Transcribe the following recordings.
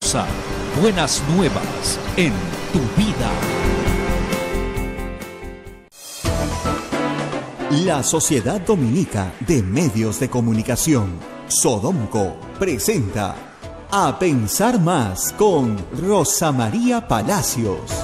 Rosa, buenas nuevas en tu vida. La Sociedad Dominica de Medios de Comunicación, Sodomco, presenta A Pensar Más con Rosa María Palacios.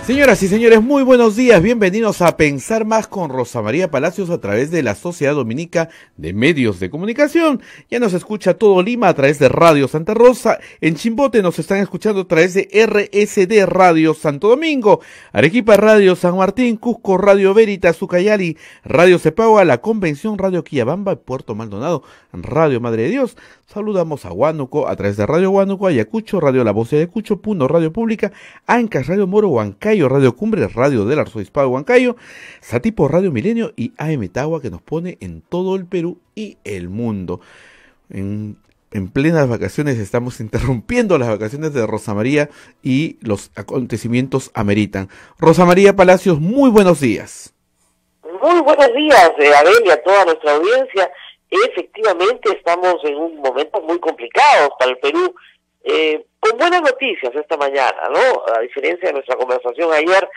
Señoras y señores, muy buenos días, bienvenidos a Pensar Más con Rosa María Palacios a través de la Sociedad Dominica de Medios de Comunicación. Ya nos escucha todo Lima a través de Radio Santa Rosa, en Chimbote nos están escuchando a través de RSD Radio Santo Domingo, Arequipa Radio San Martín, Cusco Radio Veritas, Ucayali Radio Cepagua, La Convención Radio Quillabamba, Puerto Maldonado Radio Madre de Dios. Saludamos a Huánuco a través de Radio Huánuco, Ayacucho Radio La Voz de Ayacucho, Puno Radio Pública, Ancas Radio Moro, Huancayo Radio Cumbre, Radio del Arzobispado de Huancayo, Satipo Radio Milenio y AM Tagua, que nos pone en todo el Perú y el mundo. En plenas vacaciones estamos interrumpiendo las vacaciones de Rosa María y los acontecimientos ameritan. Rosa María Palacios, muy buenos días. Muy buenos días, Abel, y a toda nuestra audiencia. Efectivamente estamos en un momento muy complicado para el Perú, con buenas noticias esta mañana, ¿no? A diferencia de nuestra conversación ayer,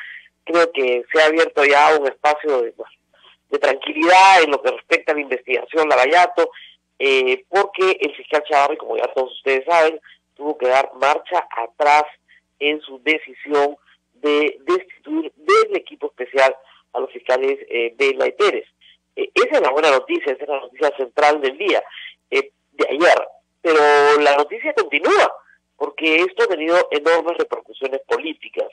creo que se ha abierto ya un espacio de tranquilidad en lo que respecta a la investigación Lavallato, porque el fiscal Chávarri, como ya todos ustedes saben, tuvo que dar marcha atrás en su decisión de destituir del equipo especial a los fiscales Vela y Pérez. Esa es la buena noticia, esa es la noticia central del día, de ayer. Pero la noticia continúa, porque esto ha tenido enormes repercusiones políticas.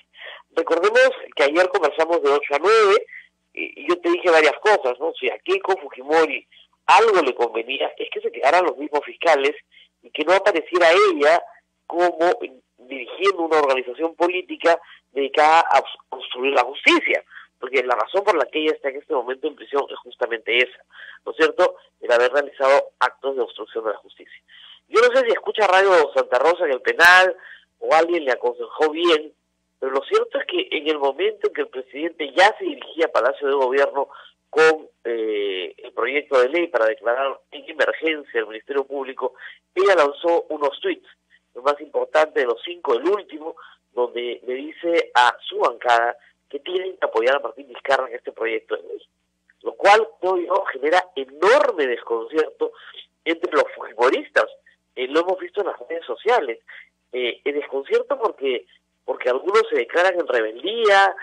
Recordemos que ayer conversamos de 8 a 9, y yo te dije varias cosas, ¿no? Si a Keiko Fujimori algo le convenía, es que se quedaran los mismos fiscales y que no apareciera ella como dirigiendo una organización política dedicada a obstruir la justicia. Porque la razón por la que ella está en este momento en prisión es justamente esa, ¿no es cierto?, el haber realizado actos de obstrucción de la justicia. Yo no sé si escucha Radio Santa Rosa en el penal o alguien le aconsejó bien, pero lo cierto es que en el momento en que el presidente ya se dirigía a Palacio de Gobierno con el proyecto de ley para declarar en emergencia el Ministerio Público, ella lanzó unos tweets, el más importante de los 5, el último, donde le dice a su bancada que tienen que apoyar a Martín Vizcarra en este proyecto de ley, lo cual, creo yo, genera enorme desconcierto entre los fujimoristas. Lo hemos visto en las redes sociales, el desconcierto porque algunos se declaran en rebeldía,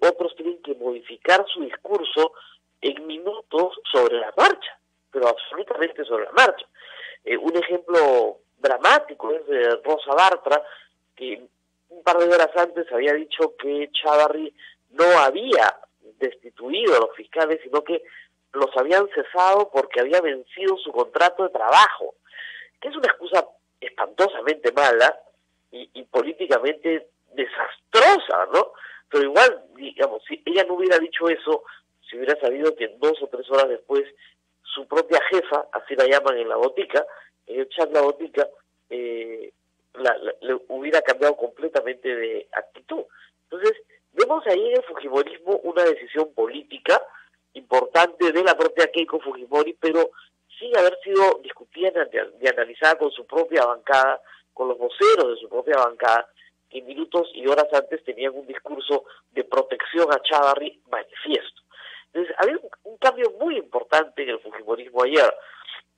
otros tienen que modificar su discurso en minutos sobre la marcha, pero absolutamente sobre la marcha. Un ejemplo dramático es de Rosa Bartra, que un par de horas antes había dicho que Chávarri no había destituido a los fiscales, sino que los habían cesado porque había vencido su contrato de trabajo, que es una excusa espantosamente mala y políticamente desastrosa, ¿no? Pero igual, digamos, si ella no hubiera dicho eso, si hubiera sabido que 2 o 3 horas después su propia jefa, así la llaman en la botica, en el chat La Botica, le hubiera cambiado completamente de actitud. Entonces, vemos ahí en el fujimorismo una decisión política importante de la propia Keiko Fujimori, pero sin haber sido discutida y analizada con su propia bancada, con los voceros de su propia bancada, que minutos y horas antes tenían un discurso de protección a Chávarri manifiesto. Entonces, había un cambio muy importante en el fujimorismo ayer.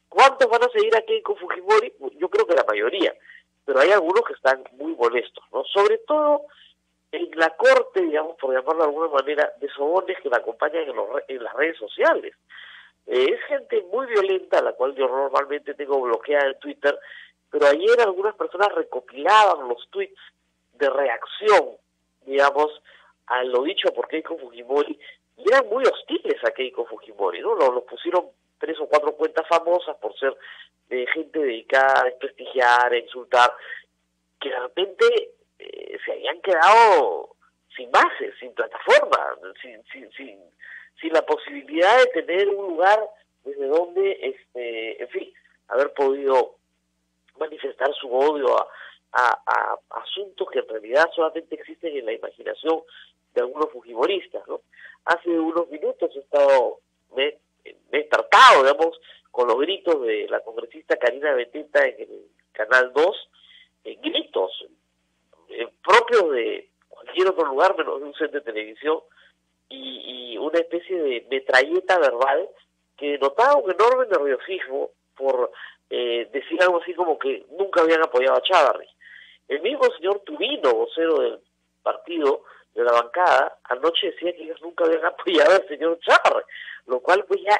¿Cuántos van a seguir a Keiko Fujimori? Yo creo que la mayoría, pero hay algunos que están muy molestos, ¿no? Sobre todo en la corte, digamos, por llamarlo de alguna manera, de sobones que la acompañan en las redes sociales. Es gente muy violenta, la cual yo normalmente tengo bloqueada en Twitter, pero ayer algunas personas recopilaban los tweets de reacción, digamos, a lo dicho por Keiko Fujimori, y eran muy hostiles a Keiko Fujimori, ¿no? Los pusieron 3 o 4 cuentas famosas por ser gente dedicada a desprestigiar, a insultar, que de repente se habían quedado sin base, sin plataforma, sin la posibilidad de tener un lugar desde donde, en fin, haber podido manifestar su odio a asuntos que en realidad solamente existen en la imaginación de algunos fujimoristas, ¿no? Hace unos minutos he estado, me he tratado, digamos, con los gritos de la congresista Karina Beteta en el Canal 2, gritos propios de cualquier otro lugar menos de un set de televisión, y una especie de metralleta verbal que denotaba un enorme nerviosismo por decir algo así como que nunca habían apoyado a Chávarri. El mismo señor Tubino, vocero del partido, de la bancada, anoche decía que ellos nunca habían apoyado al señor Chávarri, lo cual pues ya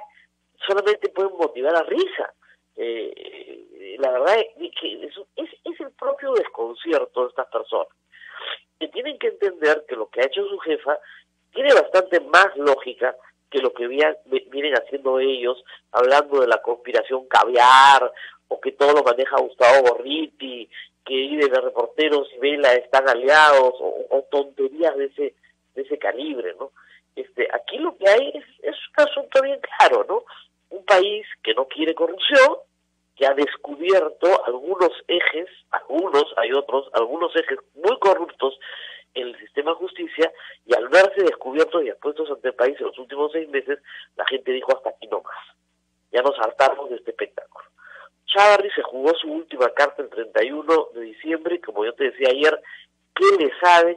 solamente puede motivar a risa. La verdad es que eso es el propio desconcierto de estas personas, que tienen que entender que lo que ha hecho su jefa tiene bastante más lógica que lo que vienen haciendo ellos, hablando de la conspiración caviar, o que todo lo maneja Gustavo Gorriti, que IDN Reporteros y Vela están aliados, o tonterías de ese calibre, ¿no? Aquí lo que hay es un asunto bien claro, ¿no? Un país que no quiere corrupción, que ha descubierto algunos ejes muy corruptos en el sistema de justicia, y al verse descubiertos y expuestos ante el país en los últimos 6 meses, la gente dijo hasta aquí no más. Ya nos hartamos de este espectáculo. Chávarri se jugó su última carta el 31 de diciembre, y como yo te decía ayer, ¿qué le saben?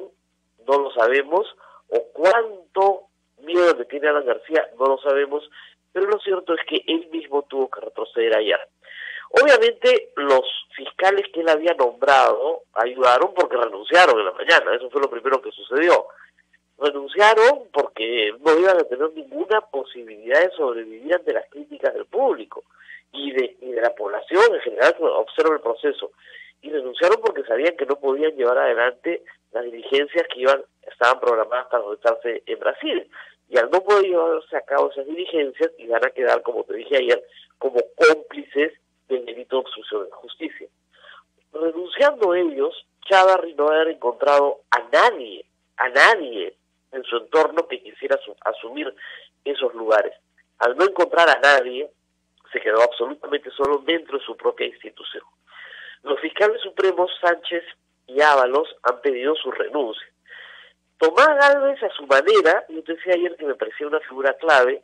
No lo sabemos, o cuánto miedo le tiene Alan García, no lo sabemos, pero lo cierto es que él mismo tuvo que retroceder ayer. Obviamente los fiscales que él había nombrado ayudaron porque renunciaron en la mañana, eso fue lo primero que sucedió. Renunciaron porque no iban a tener ninguna posibilidad de sobrevivir ante las críticas del público y de la población en general que observa el proceso. Y renunciaron porque sabían que no podían llevar adelante las diligencias que estaban programadas para realizarse en Brasil. Y al no poder llevarse a cabo esas diligencias, iban a quedar, como te dije ayer, como cómplices del delito de obstrucción de justicia. Renunciando ellos, Chávarri no haber encontrado a nadie en su entorno que quisiera asumir esos lugares. Al no encontrar a nadie, se quedó absolutamente solo dentro de su propia institución. Los fiscales supremos Sánchez y Ábalos han pedido su renuncia. Tomás Gálvez, a su manera, yo te decía ayer que me parecía una figura clave,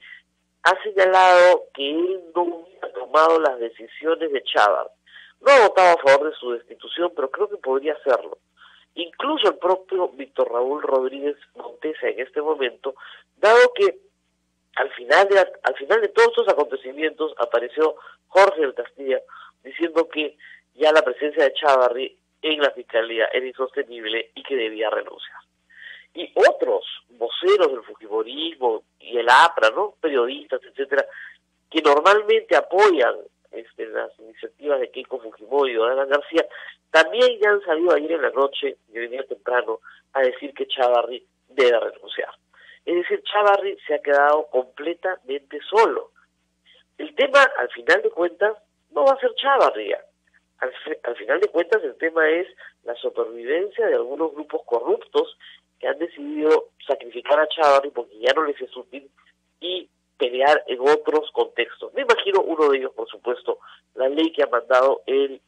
ha señalado que él no hubiera tomado las decisiones de Chávarri. No ha votado a favor de su destitución, pero creo que podría hacerlo. Incluso el propio Víctor Raúl Rodríguez Montesa en este momento, dado que al final de todos estos acontecimientos apareció Jorge del Castillo diciendo que ya la presencia de Chávarri en la fiscalía era insostenible y que debía renunciar. Y otros voceros del fujimorismo y el APRA, ¿no?, periodistas, etcétera, que normalmente apoyan las iniciativas de Keiko Fujimori o de Alan García, también ya han salido ayer en la noche y hoy día temprano a decir que Chávarri debe renunciar. Es decir, Chávarri se ha quedado completamente solo. El tema, al final de cuentas, no va a ser Chávarri. Al final de cuentas, el tema es la supervivencia de algunos grupos corruptos que han decidido sacrificar a Chávarri porque ya no les es útil y pelear en otros contextos. Me imagino uno de ellos, por supuesto, la ley que ha mandado el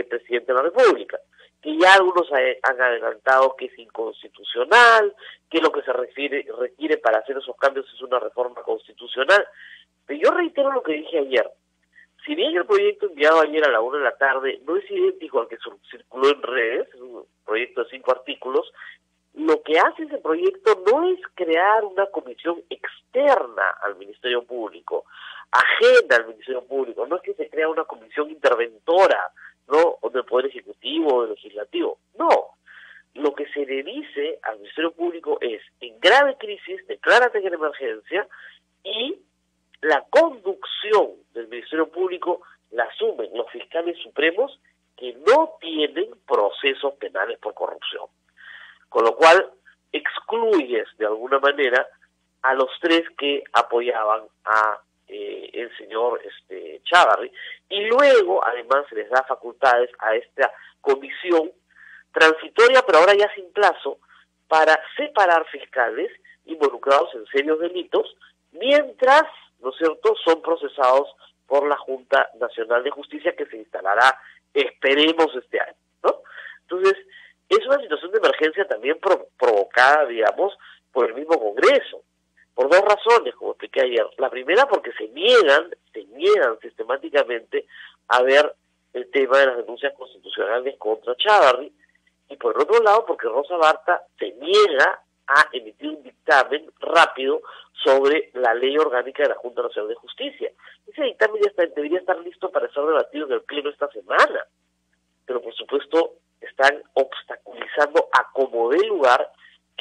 presidente de la República, que ya algunos han adelantado que es inconstitucional, que lo que se requiere para hacer esos cambios es una reforma constitucional. Pero yo reitero lo que dije ayer. Si bien el proyecto enviado ayer a la 1 de la tarde no es idéntico al que circuló en redes, es un proyecto de 5 artículos, lo que hace ese proyecto no es crear una comisión externa al Ministerio Público, ajena al Ministerio Público, no es que se crea una comisión interventora, ¿no?, o del Poder Ejecutivo o del Legislativo, no. Lo que se le dice al Ministerio Público es, en grave crisis, declárate en emergencia, y la conducción del Ministerio Público la asumen los fiscales supremos que no tienen procesos penales por corrupción. Con lo cual, excluyes de alguna manera a los 3 que apoyaban a el señor Chávarri, y luego, además, se les da facultades a esta comisión transitoria, pero ahora ya sin plazo, para separar fiscales involucrados en serios delitos, mientras, ¿no es cierto?, son procesados por la Junta Nacional de Justicia que se instalará, esperemos, este año, ¿no? Entonces, es una situación de emergencia también provocada, digamos, por el mismo Congreso, por dos razones, como expliqué ayer. La primera, porque se niegan sistemáticamente a ver el tema de las denuncias constitucionales contra Chávarri, y por el otro lado, porque Rosa Barta se niega a emitir un dictamen rápido sobre la ley orgánica de la Junta Nacional de Justicia. Ese dictamen debería estar listo para ser debatido en el Pleno esta semana, pero por supuesto están obstaculizando a como dé lugar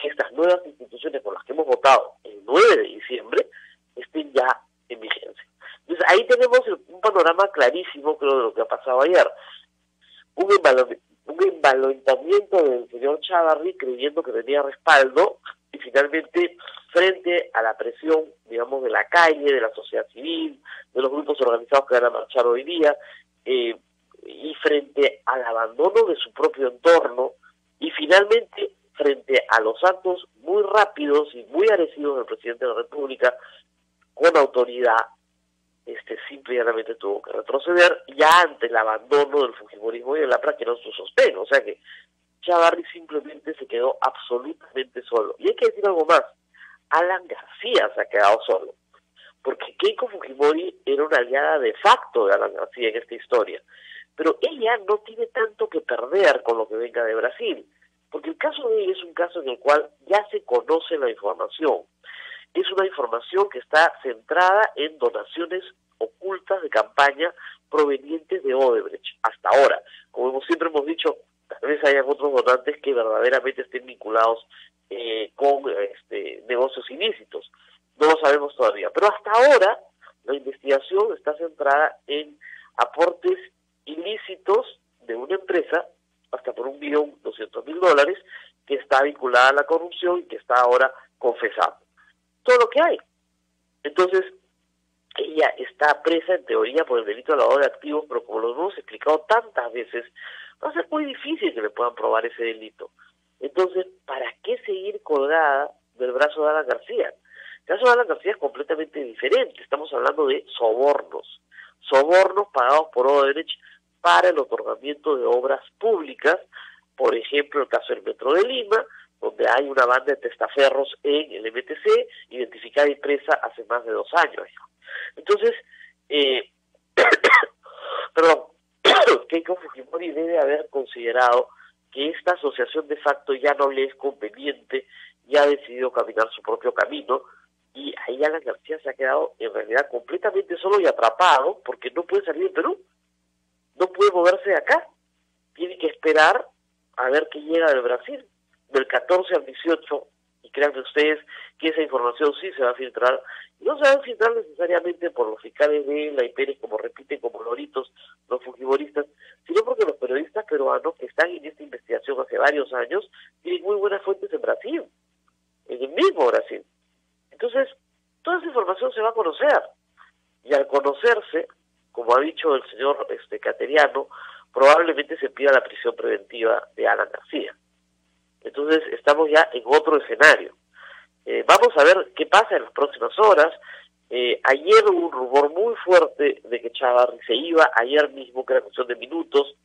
que estas nuevas instituciones por las que hemos votado el 9 de diciembre estén ya en vigencia. Entonces ahí tenemos un panorama clarísimo, creo, de lo que ha pasado ayer. Un envalentamiento del señor Chávarri creyendo que tenía respaldo, y finalmente frente a la presión, digamos, de la calle, de la sociedad civil, de los grupos organizados que van a marchar hoy día, y frente al abandono de su propio entorno, y finalmente frente a los actos muy rápidos y muy agresivos del presidente de la República, con autoridad, simple y llanamente tuvo que retroceder ya ante el abandono del fujimorismo y del APRA, que no su sostén. O sea que Chávarri simplemente se quedó absolutamente solo. Y hay que decir algo más, Alan García se ha quedado solo, porque Keiko Fujimori era una aliada de facto de Alan García en esta historia, pero ella no tiene tanto que perder con lo que venga de Brasil, porque el caso de ella es un caso en el cual ya se conoce la información. Es una información que está centrada en donaciones ocultas de campaña provenientes de Odebrecht. Hasta ahora, como siempre hemos dicho, tal vez hayan otros donantes que verdaderamente estén vinculados con negocios ilícitos. No lo sabemos todavía. Pero hasta ahora, la investigación está centrada en aportes ilícitos de una empresa, hasta por $1.200.000, que está vinculada a la corrupción y que está ahora confesando todo lo que hay. Entonces, ella está presa en teoría por el delito de lavado de activos, pero como lo hemos explicado tantas veces, va a ser muy difícil que le puedan probar ese delito. Entonces, ¿para qué seguir colgada del brazo de Alan García? El caso de Alan García es completamente diferente. Estamos hablando de sobornos pagados por Odebrecht para el otorgamiento de obras públicas, por ejemplo, el caso del Metro de Lima, donde hay una banda de testaferros en el MTC, identificada y presa hace más de 2 años. Entonces, Keiko Fujimori debe haber considerado que esta asociación de facto ya no le es conveniente, ya ha decidido caminar su propio camino, y ahí Alan García se ha quedado en realidad completamente solo y atrapado, porque no puede salir de Perú, no puede moverse de acá, tiene que esperar a ver qué llega del Brasil, del 14 al 18, y créanme ustedes que esa información sí se va a filtrar, y no se va a filtrar necesariamente por los fiscales de la Pérez, como repiten como loritos los fujimoristas, sino porque los periodistas peruanos que están en esta investigación hace varios años tienen muy buenas fuentes en Brasil, en el mismo Brasil. Entonces, toda esa información se va a conocer, y al conocerse, como ha dicho el señor Cateriano, probablemente se pida la prisión preventiva de Alan García. Entonces estamos ya en otro escenario. Vamos a ver qué pasa en las próximas horas. Ayer hubo un rumor muy fuerte de que Chávarri se iba, ayer mismo, que era cuestión de minutos.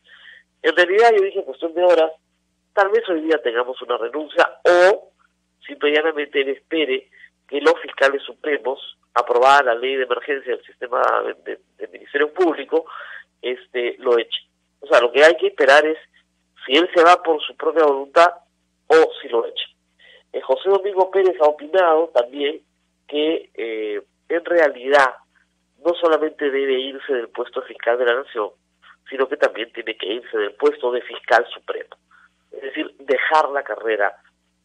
En realidad yo dije cuestión de horas, tal vez hoy día tengamos una renuncia, o simplemente él espere que los fiscales supremos, aprobada la ley de emergencia del sistema de Ministerio Público, lo echen. O sea, lo que hay que esperar es si él se va por su propia voluntad o si lo echa. José Domingo Pérez ha opinado también que en realidad no solamente debe irse del puesto de fiscal de la Nación, sino que también tiene que irse del puesto de fiscal supremo. Es decir, dejar la carrera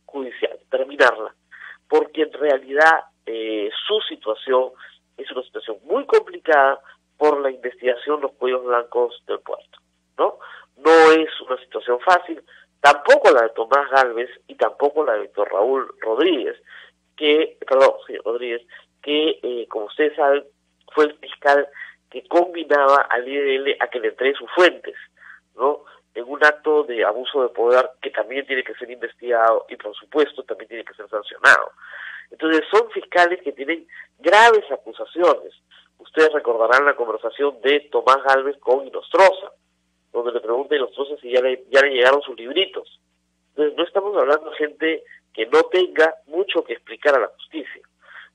judicial, terminarla, porque en realidad su situación es una situación muy complicada por la investigación los cuellos blancos del puerto, ¿no? No es una situación fácil, tampoco la de Tomás Gálvez y tampoco la de Víctor Raúl Rodríguez, que como ustedes saben, fue el fiscal que combinaba al IDL a que le entregue sus fuentes, ¿no? En un acto de abuso de poder que también tiene que ser investigado y por supuesto también tiene que ser sancionado. Entonces son fiscales que tienen graves acusaciones. Ustedes recordarán la conversación de Tomás Gálvez con Inostroza, donde le pregunta a Inostroza si ya le llegaron sus libritos. Entonces no estamos hablando de gente que no tenga mucho que explicar a la justicia.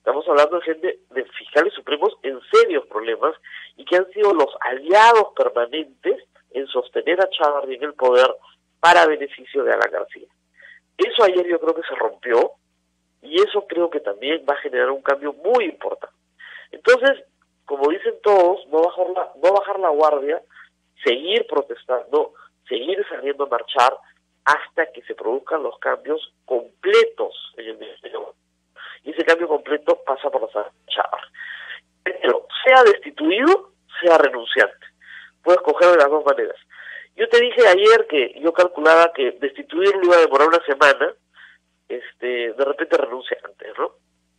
Estamos hablando de gente, de fiscales supremos en serios problemas y que han sido los aliados permanentes en sostener a Chávarri en el poder para beneficio de Alan García. Eso ayer yo creo que se rompió y eso creo que también va a generar un cambio muy importante. Entonces, como dicen todos, no bajar la guardia, seguir protestando, seguir saliendo a marchar hasta que se produzcan los cambios completos en el Ministerio. Y ese cambio completo pasa por la sala Chávarri. Pero sea destituido, sea renunciante. Puedes coger de las dos maneras. Yo te dije ayer que yo calculaba que destituirlo iba a demorar una semana, de repente renuncia antes, ¿no?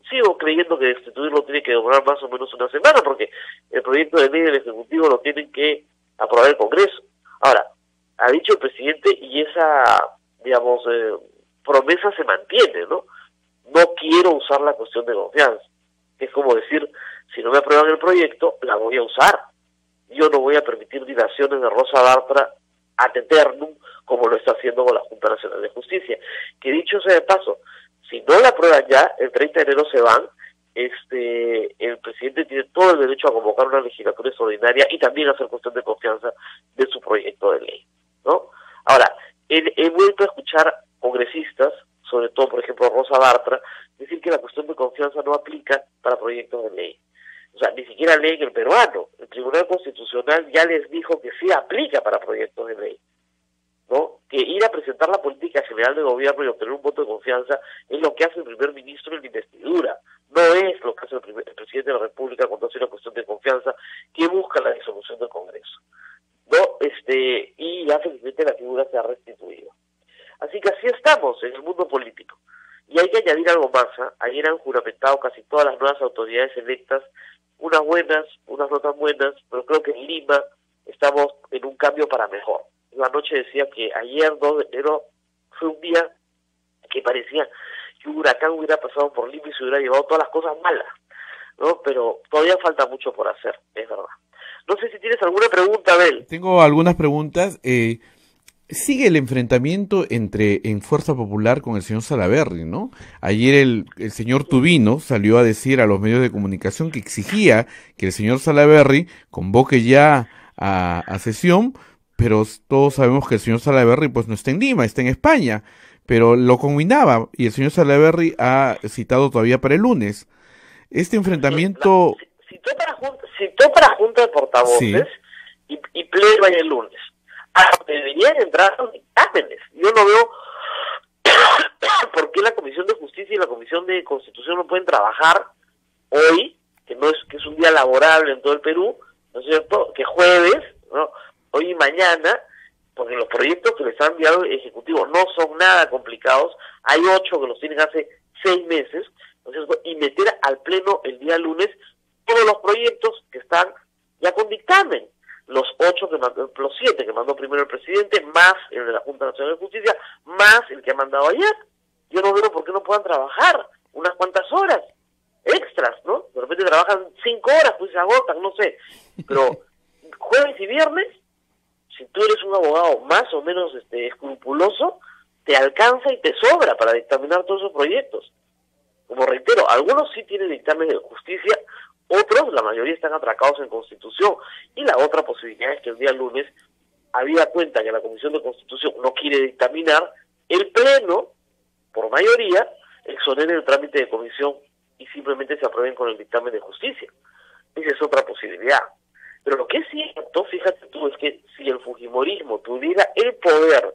Sigo creyendo que destituirlo tiene que demorar más o menos una semana, porque el proyecto de ley del Ejecutivo lo tienen que aprobar el Congreso. Ahora, ha dicho el presidente y esa, digamos, promesa se mantiene, ¿no? No quiero usar la cuestión de confianza. Es como decir, si no me aprueban el proyecto, la voy a usar. Yo no voy a permitir dilaciones de Rosa Bartra ad eternum, como lo está haciendo con la Junta Nacional de Justicia. Que dicho sea de paso, si no la aprueban ya, el 30 de enero se van, el presidente tiene todo el derecho a convocar una legislatura extraordinaria y también a hacer cuestión de confianza de su proyecto de ley, ¿no? Ahora, he vuelto a escuchar congresistas, sobre todo, por ejemplo, Rosa Bartra, decir que la cuestión de confianza no aplica para proyectos de ley. O sea, ni siquiera leen el peruano. El Tribunal Constitucional ya les dijo que sí aplica para proyectos de ley, ¿no? Que ir a presentar la política general de gobierno y obtener un voto de confianza es lo que hace el primer ministro en la investidura. No es lo que hace el presidente de la República cuando hace una cuestión de confianza que busca la disolución del Congreso, ¿no? Y ya felizmente la figura se ha restituido. Así que así estamos en el mundo político. Y hay que añadir algo más, ¿eh? Ayer han juramentado casi todas las nuevas autoridades electas, unas buenas, unas no tan buenas, pero creo que en Lima estamos en un cambio para mejor. La noche decía que ayer, 2 de enero, fue un día que parecía que un huracán hubiera pasado por Lima y se hubiera llevado todas las cosas malas, ¿no? Pero todavía falta mucho por hacer, es verdad. No sé si tienes alguna pregunta, Abel. Tengo algunas preguntas. Sigue el enfrentamiento en Fuerza Popular con el señor Salaverry, ¿no? Ayer el señor Tubino salió a decir a los medios de comunicación que exigía que el señor Salaverry convoque ya a sesión, pero todos sabemos que el señor Salaverry pues no está en Lima, está en España, pero lo combinaba y el señor Salaverry ha citado todavía para el lunes. Este enfrentamiento... Citó para Junta de Portavoces, sí, y pleno el lunes. Deberían entrar los dictámenes. Yo no veo por qué la Comisión de Justicia y la Comisión de Constitución no pueden trabajar hoy, que es un día laborable en todo el Perú, ¿no es cierto? Que jueves, ¿no? Hoy y mañana, porque los proyectos que les ha enviado el Ejecutivo no son nada complicados, hay 8 que los tienen hace 6 meses, ¿no es cierto? Y meter al Pleno el día lunes todos los proyectos que están ya con dictamen. Los 7 que mandó primero el presidente, más el de la Junta Nacional de Justicia, más el que ha mandado ayer. Yo no veo por qué no puedan trabajar unas cuantas horas extras, ¿no? De repente trabajan 5 horas, pues se agotan, no sé. Pero jueves y viernes, si tú eres un abogado más o menos escrupuloso, te alcanza y te sobra para dictaminar todos esos proyectos. Como reitero, algunos sí tienen dictamen de justicia, otros, la mayoría están atracados en Constitución. Y la otra posibilidad es que el día lunes, habida cuenta que la Comisión de Constitución no quiere dictaminar, el Pleno, por mayoría, exonere el trámite de comisión y simplemente se aprueben con el dictamen de justicia. Esa es otra posibilidad. Pero lo que es cierto, fíjate tú, es que si el fujimorismo tuviera el poder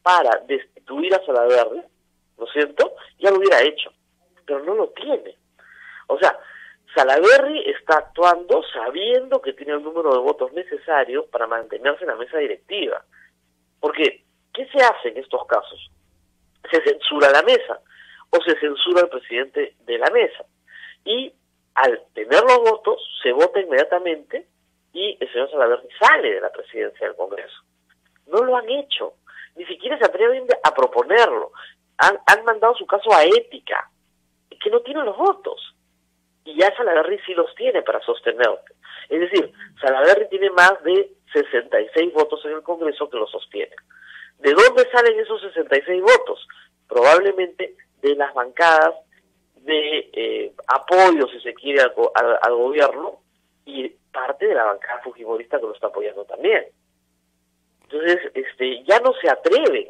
para destituir a Salaverry, ¿no es cierto?, ya lo hubiera hecho. Pero no lo tiene. O sea, Salaverry está actuando sabiendo que tiene el número de votos necesario para mantenerse en la mesa directiva. Porque, ¿qué se hace en estos casos? Se censura la mesa o se censura al presidente de la mesa. Y al tener los votos, se vota inmediatamente y el señor Salaverry sale de la presidencia del Congreso. No lo han hecho. Ni siquiera se atreven a proponerlo. Han mandado su caso a ética, que no tienen los votos. Y ya Salaverry sí los tiene para sostenerlo. Es decir, Salaverry tiene más de 66 votos en el Congreso que lo sostienen. ¿De dónde salen esos 66 votos? Probablemente de las bancadas de apoyo, si se quiere, al gobierno, y parte de la bancada fujimorista que lo está apoyando también. Entonces, ya no se atreven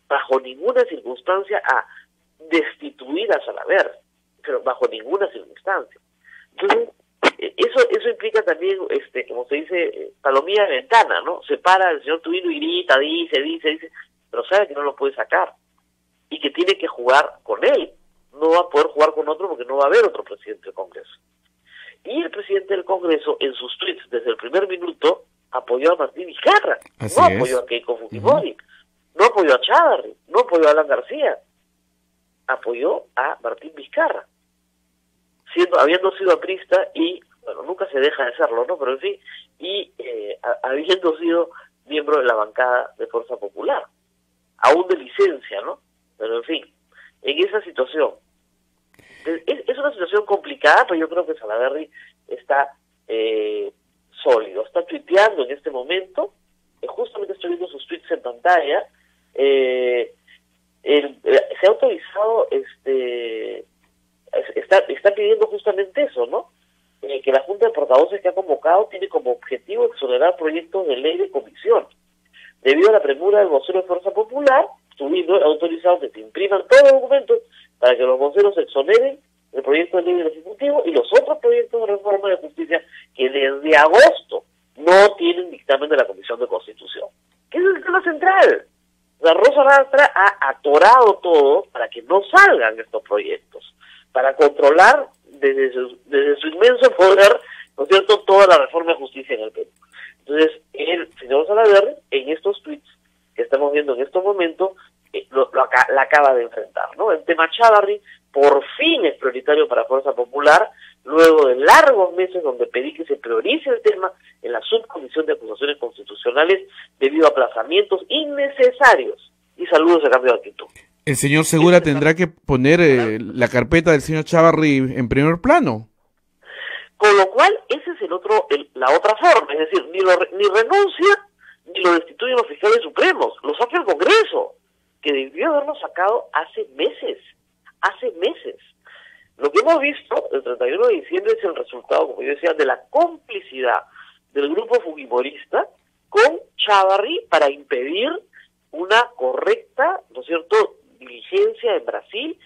bajo ninguna circunstancia a destituir a Salaverry, pero bajo ninguna circunstancia. Entonces, eso implica también, como se dice, palomilla de ventana, ¿no? Se para el señor Tubino y grita, dice, pero sabe que no lo puede sacar y que tiene que jugar con él. No va a poder jugar con otro porque no va a haber otro presidente del Congreso. Y el presidente del Congreso, en sus tweets desde el primer minuto, apoyó a Martín Vizcarra, apoyó a Keiko Fujimori, no apoyó a Chávarri, no apoyó a Alan García, apoyó a Martín Vizcarra, habiendo sido aprista y, bueno, nunca se deja de serlo, ¿no? Pero en fin, y habiendo sido miembro de la bancada de Fuerza Popular, aún de licencia, ¿no? Pero en fin, en esa situación, es una situación complicada, pero yo creo que Salaverry está sólido, está tuiteando en este momento, justamente estoy viendo sus tweets en pantalla, se ha autorizado, está pidiendo justamente eso, ¿no? Que la Junta de Portavoces que ha convocado tiene como objetivo exonerar proyectos de ley de comisión. Debido a la premura del vocero de Fuerza Popular, Tubino ha autorizado que se impriman todos los documentos para que los voceros exoneren el proyecto de ley del Ejecutivo y los otros proyectos de reforma de justicia que desde agosto no tienen dictamen de la Comisión de Constitución. ¿Qué es el tema central? La Rosa Lastra ha atorado todo para que no salgan estos proyectos, para controlar desde su inmenso poder, ¿no es cierto?, toda la reforma de justicia en el Perú. Entonces, el señor Salaverry, en estos tweets que estamos viendo en estos momentos, la acaba de enfrentar, ¿no? El tema Chávarri, por fin es prioritario para Fuerza Popular, luego de largos meses donde pedí que se priorice el tema en la subcomisión de acusaciones constitucionales debido a aplazamientos innecesarios y saludos a cambio de actitud. El señor Segura tendrá que poner la carpeta del señor Chávarri en primer plano. Con lo cual, ese es la otra forma, es decir, ni renuncia ni lo destituyen los fiscales supremos, lo saca el Congreso, que debió haberlo sacado hace meses. Lo que hemos visto el 31 de diciembre es el resultado, como yo decía, de la complicidad del grupo fujimorista con Chávarri para impedir una correcta, ¿no es cierto?, diligencia en Brasil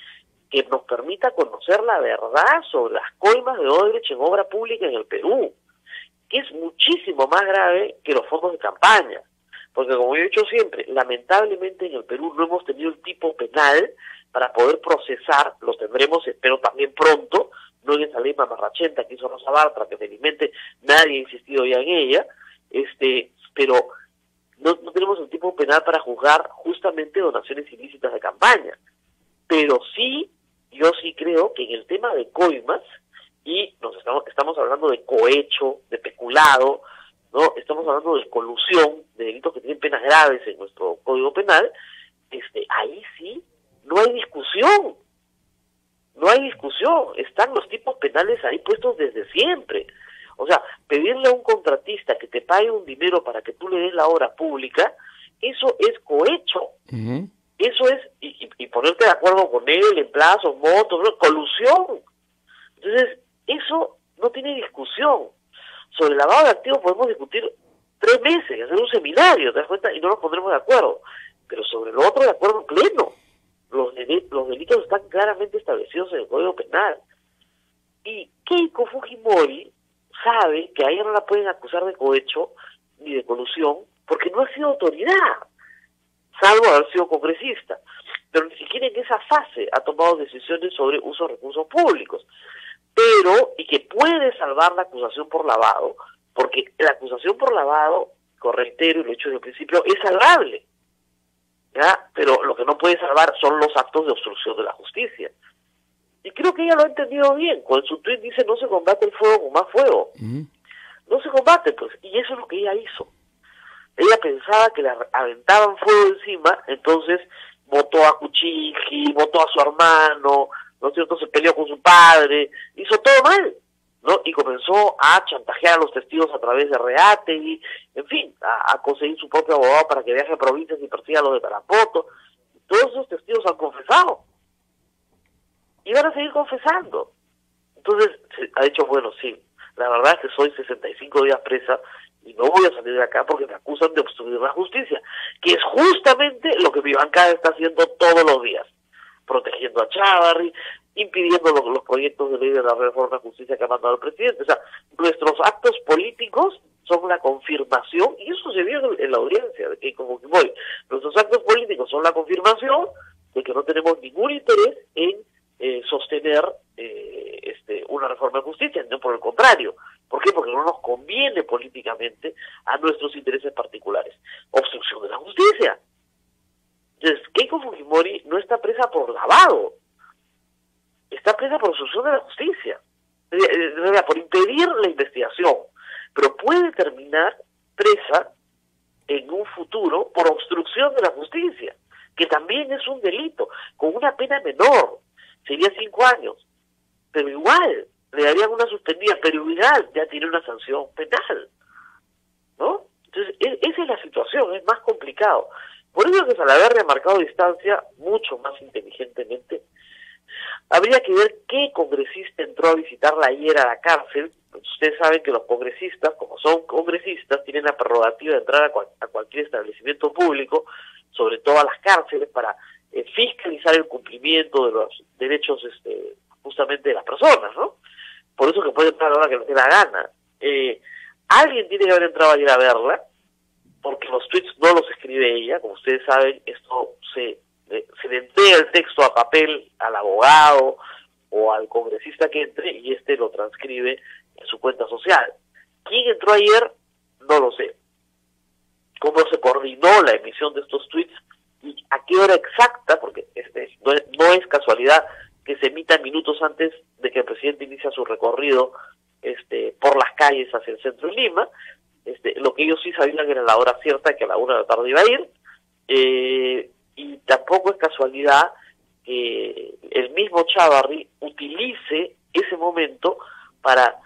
que nos permita conocer la verdad sobre las coimas de Odebrecht en obra pública en el Perú, que es muchísimo más grave que los fondos de campaña, porque como yo he dicho siempre, lamentablemente en el Perú no hemos tenido el tipo penal para poder procesar, lo tendremos, espero también pronto, no en esa ley mamarrachenta que hizo Rosa Bartra, que felizmente nadie ha insistido ya en ella, pero no tenemos el tipo penal para juzgar justamente donaciones ilícitas de campaña. Pero sí, yo sí creo que en el tema de coimas, y estamos hablando de cohecho, de peculado, ¿no? Estamos hablando de colusión, de delitos que tienen penas graves en nuestro Código Penal, ahí sí no hay discusión, están los tipos penales ahí puestos desde siempre. O sea, pedirle a un contratista que te pague un dinero para que tú le des la obra pública, eso es cohecho. Uh-huh. Eso es, y ponerte de acuerdo con él en plazos, montos, ¿no? Colusión. Entonces, eso no tiene discusión. Sobre el lavado de activos podemos discutir 3 meses, hacer un seminario, ¿te das cuenta? Y no nos pondremos de acuerdo. Pero sobre lo otro, de acuerdo pleno. Los delitos están claramente establecidos en el Código Penal. Y Keiko Fujimori sabe que a ella no la pueden acusar de cohecho ni de colusión porque no ha sido autoridad, salvo haber sido congresista. Pero ni siquiera en esa fase ha tomado decisiones sobre uso de recursos públicos. Y que puede salvar la acusación por lavado, porque la acusación por lavado, reitero y lo he dicho desde el principio, es salvable, ¿ya? Pero lo que no puede salvar son los actos de obstrucción de la justicia. Y creo que ella lo ha entendido bien. Cuando en su tweet dice no se combate el fuego con más fuego. Uh-huh. No se combate, pues, y eso es lo que ella hizo. Ella pensaba que le aventaban fuego encima, entonces votó a Kuczynski, votó a su hermano, ¿no es cierto?, se peleó con su padre, hizo todo mal, ¿no? Y comenzó a chantajear a los testigos a través de Reategui, en fin, a conseguir su propio abogado para que viaje a provincias y persiga a los de Tarapoto. Todos esos testigos han confesado. y van a seguir confesando. Entonces ha dicho, bueno, sí, la verdad es que soy 65 días presa y no voy a salir de acá porque me acusan de obstruir la justicia, que es justamente lo que mi bancada está haciendo todos los días, protegiendo a Chávarri, impidiendo los proyectos de ley de la reforma de justicia que ha mandado el presidente. O sea, nuestros actos políticos son la confirmación, y eso se vio en la audiencia de Keiko Fujimori, nuestros actos políticos son la confirmación de que no tenemos ningún interés en sostener una reforma de justicia, no por el contrario. ¿Por qué? Porque no nos conviene políticamente a nuestros intereses particulares. Obstrucción de la justicia. Entonces, Keiko Fujimori no está presa por lavado, está presa por obstrucción de la justicia, por impedir la investigación, pero puede terminar presa en un futuro por obstrucción de la justicia, que también es un delito, con una pena menor, sería 5 años, pero igual le darían una suspendida, pero igual ya tiene una sanción penal, ¿no? Entonces, esa es la situación, es más complicado. Por eso que Salaverry ha marcado distancia mucho más inteligentemente. Habría que ver qué congresista entró a visitarla ayer a la cárcel. Ustedes saben que los congresistas, como son congresistas, tienen la prerrogativa de entrar a cualquier establecimiento público, sobre todo a las cárceles, para fiscalizar el cumplimiento de los derechos justamente de las personas, ¿no? Por eso que puede entrar a la hora que le dé la gana. Alguien tiene que haber entrado ayer a verla, porque los tweets no los escribe ella. Como ustedes saben, esto se le entrega el texto a papel al abogado o al congresista que entre, y lo transcribe en su cuenta social. ¿Quién entró ayer? No lo sé. ¿Cómo se coordinó la emisión de estos tweets y a qué hora exacta? Porque no es casualidad que se emita minutos antes de que el presidente inicia su recorrido por las calles hacia el centro de Lima. Lo que ellos sí sabían era la hora cierta, que a la 1 de la tarde iba a ir, y tampoco es casualidad que el mismo Chávarri utilice ese momento para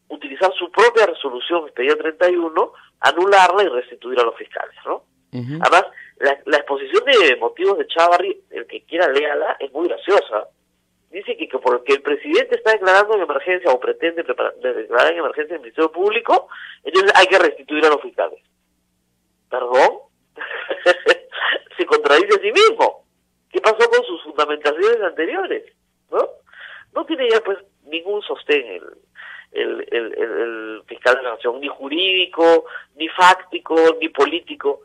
utilizar su propia resolución expedida 31, anularla y restituir a los fiscales, ¿no? Uh-huh. Además, la exposición de motivos de Chávarri, el que quiera léala, es muy graciosa. Dice que porque el presidente está declarando en emergencia o pretende declarar en emergencia el Ministerio Público, entonces hay que restituir a los fiscales. ¿Perdón? Se contradice a sí mismo. ¿Qué pasó con sus fundamentaciones anteriores? No tiene ya pues ningún sostén el fiscal de la Nación, ni jurídico, ni fáctico, ni político.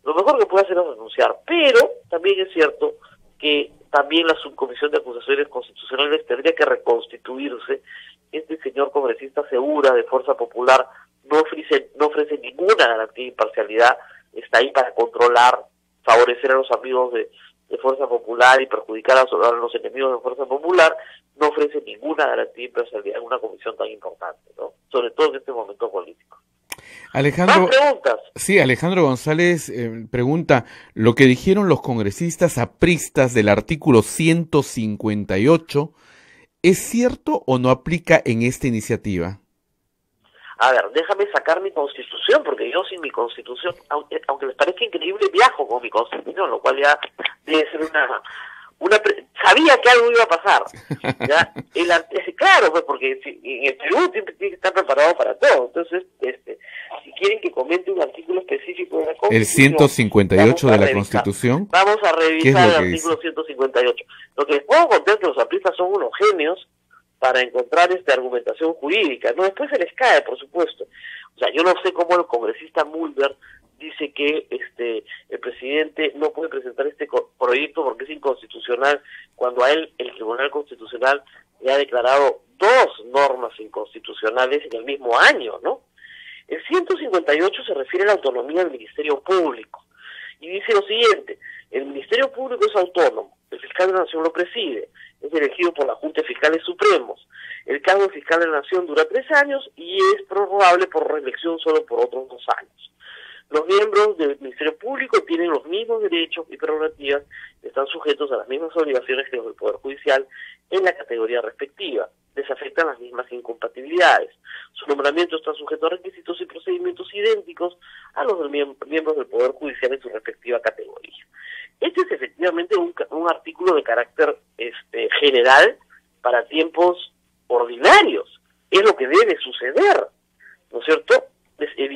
Lo mejor que puede hacer es renunciar, pero también es cierto que también la Subcomisión de Acusaciones Constitucionales tendría que reconstituirse. Este señor congresista Segura, de Fuerza Popular, no ofrece ninguna garantía de imparcialidad, está ahí para controlar, favorecer a los amigos de Fuerza Popular y perjudicar a los enemigos de Fuerza Popular. No ofrece ninguna garantía de imparcialidad en una comisión tan importante, ¿no? Sobre todo en este momento político. Alejandro, ¿más preguntas? Sí, Alejandro González pregunta, lo que dijeron los congresistas apristas del artículo 158, ¿es cierto o no aplica en esta iniciativa? A ver, déjame sacar mi constitución, porque yo sin mi constitución, aunque les parezca increíble, viajo con mi constitución, lo cual ya debe ser sabía que algo iba a pasar. ¿Ya? Claro, pues porque en el Perú tiene que estar preparado para todo. Entonces, si quieren que comente un artículo específico de la Constitución, el 158 de la Constitución, vamos a revisar el artículo 158. Lo que les puedo contar es que los apristas son unos genios para encontrar argumentación jurídica, ¿no? Después se les cae, por supuesto. O sea, yo no sé cómo el congresista Mulder dice que el presidente no puede presentar este proyecto porque es inconstitucional, cuando a él el Tribunal Constitucional le ha declarado 2 normas inconstitucionales en el mismo año, ¿no? El 158 se refiere a la autonomía del Ministerio Público y dice lo siguiente: el Ministerio Público es autónomo, el fiscal de la Nación lo preside, es elegido por la Junta de Fiscales Supremos, el cargo de fiscal de la Nación dura 3 años y es prorrogable por reelección solo por otros 2 años. Los miembros del Ministerio Público tienen los mismos derechos y prerrogativas, están sujetos a las mismas obligaciones que los del Poder Judicial en la categoría respectiva. Les afectan las mismas incompatibilidades. Su nombramiento está sujeto a requisitos y procedimientos idénticos a los de miembros del Poder Judicial en su respectiva categoría. Este es efectivamente un artículo de carácter general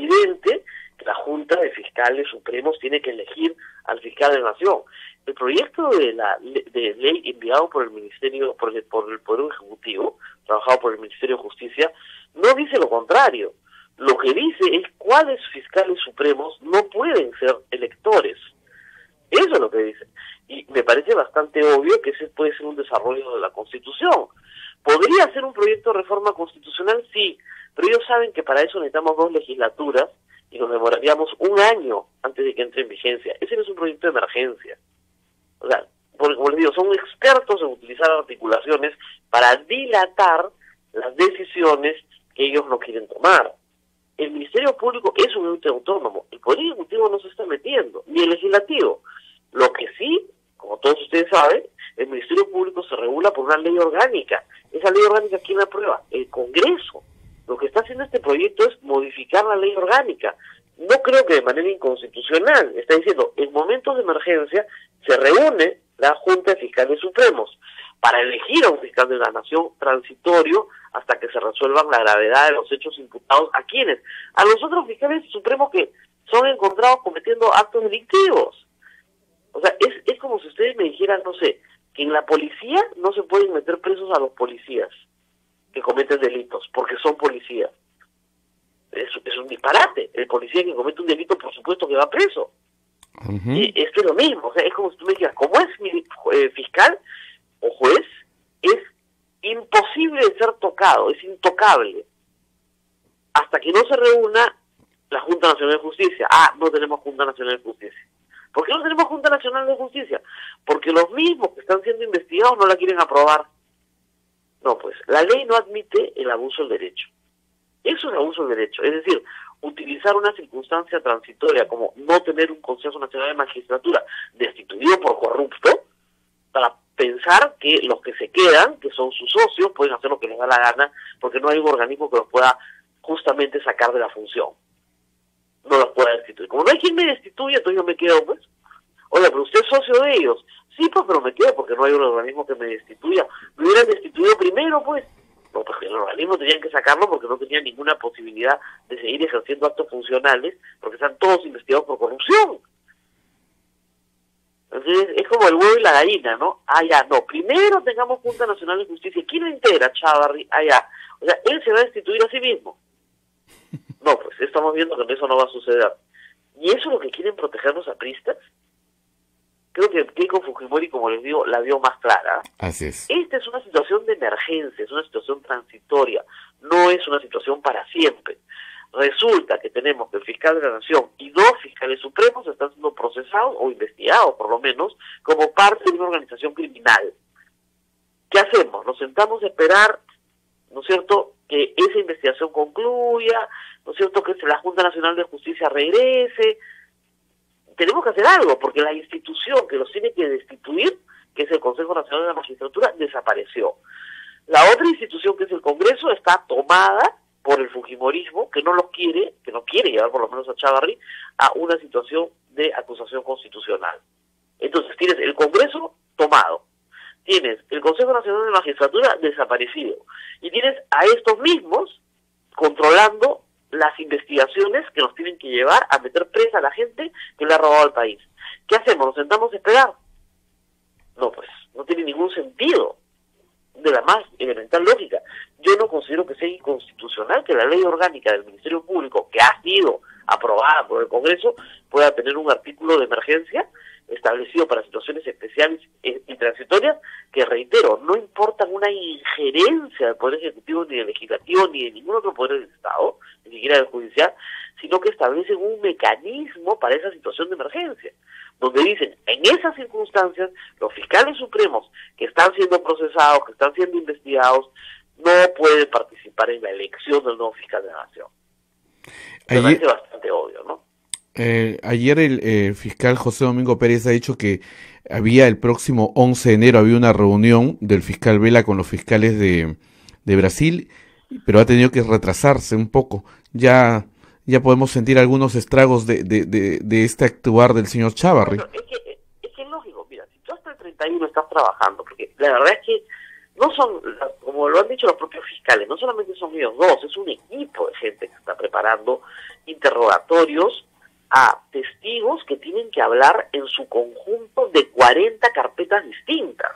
evidente que la Junta de Fiscales Supremos tiene que elegir al fiscal de la Nación. El proyecto de ley enviado por el Ministerio, por el Poder Ejecutivo, trabajado por el Ministerio de Justicia, no dice lo contrario. Lo que dice es cuáles fiscales supremos no pueden ser electores. Eso es lo que dice. Y me parece bastante obvio que ese puede ser un desarrollo de la Constitución. ¿Podría ser un proyecto de reforma constitucional? Sí, pero ellos saben que para eso necesitamos 2 legislaturas y nos demoraríamos 1 año antes de que entre en vigencia. Ese no es un proyecto de emergencia. O sea, porque como les digo, son expertos en utilizar articulaciones para dilatar las decisiones que ellos no quieren tomar. El Ministerio Público es un ente autónomo. El Poder Ejecutivo no se está metiendo, ni el Legislativo. Lo que sí, como todos ustedes saben, el Ministerio Público se regula por una ley orgánica. Esa ley orgánica, ¿quién la aprueba? El Congreso. Lo que está haciendo este proyecto es modificar la ley orgánica. No creo que de manera inconstitucional. Está diciendo, en momentos de emergencia se reúne la Junta de Fiscales Supremos para elegir a un fiscal de la Nación transitorio hasta que se resuelvan la gravedad de los hechos imputados. ¿A quiénes? A los otros fiscales supremos que son encontrados cometiendo actos delictivos. O sea, es como si ustedes me dijeran, no sé, que en la policía no se pueden meter presos a los policías que cometen delitos, porque son policías. Es un disparate. El policía que comete un delito, por supuesto que va preso. Y esto es lo mismo. O sea, es como si tú me dijeras, como es mi fiscal o juez, es imposible de ser tocado, es intocable. Hasta que no se reúna la Junta Nacional de Justicia. No tenemos Junta Nacional de Justicia. ¿Por qué no tenemos Junta Nacional de Justicia? Porque los mismos que están siendo investigados no la quieren aprobar. No, pues, la ley no admite el abuso del derecho. Eso es abuso del derecho. Es decir, utilizar una circunstancia transitoria como no tener un Consejo Nacional de Magistratura destituido por corrupto para pensar que los que se quedan, que son sus socios, pueden hacer lo que les da la gana porque no hay un organismo que los pueda justamente sacar de la función. No los pueda destituir. Como no hay quien me destituya, entonces yo me quedo, pues. Oye, pero usted es socio de ellos. Sí, pues, pero me quedo porque no hay un organismo que me destituya. Me hubieran destituido primero, pues. No, pues el organismo tenían que sacarlo porque no tenían ninguna posibilidad de seguir ejerciendo actos funcionales porque están todos investigados por corrupción. Entonces, es como el huevo y la gallina, ¿no? No. Primero tengamos Junta Nacional de Justicia. ¿Quién lo integra? Chávarri. O sea, él se va a destituir a sí mismo. No, pues estamos viendo que eso no va a suceder. ¿Y eso es lo que quieren proteger los apristas? Creo que Keiko Fujimori, como les digo, la vio más clara. Así es. Esta es una situación de emergencia, es una situación transitoria, no es una situación para siempre. Resulta que tenemos que el fiscal de la Nación y 2 fiscales supremos están siendo procesados o investigados, por lo menos, como parte de una organización criminal. ¿Qué hacemos? Nos sentamos a esperar, ¿no es cierto?, que esa investigación concluya, ¿no es cierto?, que la Junta Nacional de Justicia regrese. Tenemos que hacer algo, porque la institución que los tiene que destituir, que es el Consejo Nacional de la Magistratura, desapareció. La otra institución, que es el Congreso, está tomada por el fujimorismo, que no quiere llevar por lo menos a Chávarri a una situación de acusación constitucional. Entonces tienes el Congreso tomado, tienes el Consejo Nacional de Magistratura desaparecido, y tienes a estos mismos controlando las investigaciones que nos tienen que llevar a meter presa a la gente que le ha robado al país. ¿Qué hacemos? ¿Nos sentamos a esperar? No, pues, no tiene ningún sentido, de la más elemental lógica. Yo no considero que sea inconstitucional que la ley orgánica del Ministerio Público, que ha sido aprobada por el Congreso, pueda tener un artículo de emergencia establecido para situaciones especiales y transitorias que, reitero, no importan una injerencia del Poder Ejecutivo, ni del Legislativo, ni de ningún otro poder del Estado, ni siquiera del Judicial, sino que establecen un mecanismo para esa situación de emergencia, donde dicen, en esas circunstancias, los fiscales supremos que están siendo procesados, que están siendo investigados, no pueden participar en la elección del nuevo fiscal de la Nación. Me parece bastante obvio, ¿no? Ayer el fiscal José Domingo Pérez ha dicho que había el próximo 11 de enero había una reunión del fiscal Vela con los fiscales de Brasil, pero ha tenido que retrasarse un poco. Ya podemos sentir algunos estragos de este actuar del señor Chávarri. Bueno, es que es lógico, mira, si tú hasta el 31 estás trabajando, porque la verdad es que no son, como lo han dicho los propios fiscales, no solamente son ellos 2, es un equipo de gente que está preparando interrogatorios a testigos que tienen que hablar en su conjunto de 40 carpetas distintas.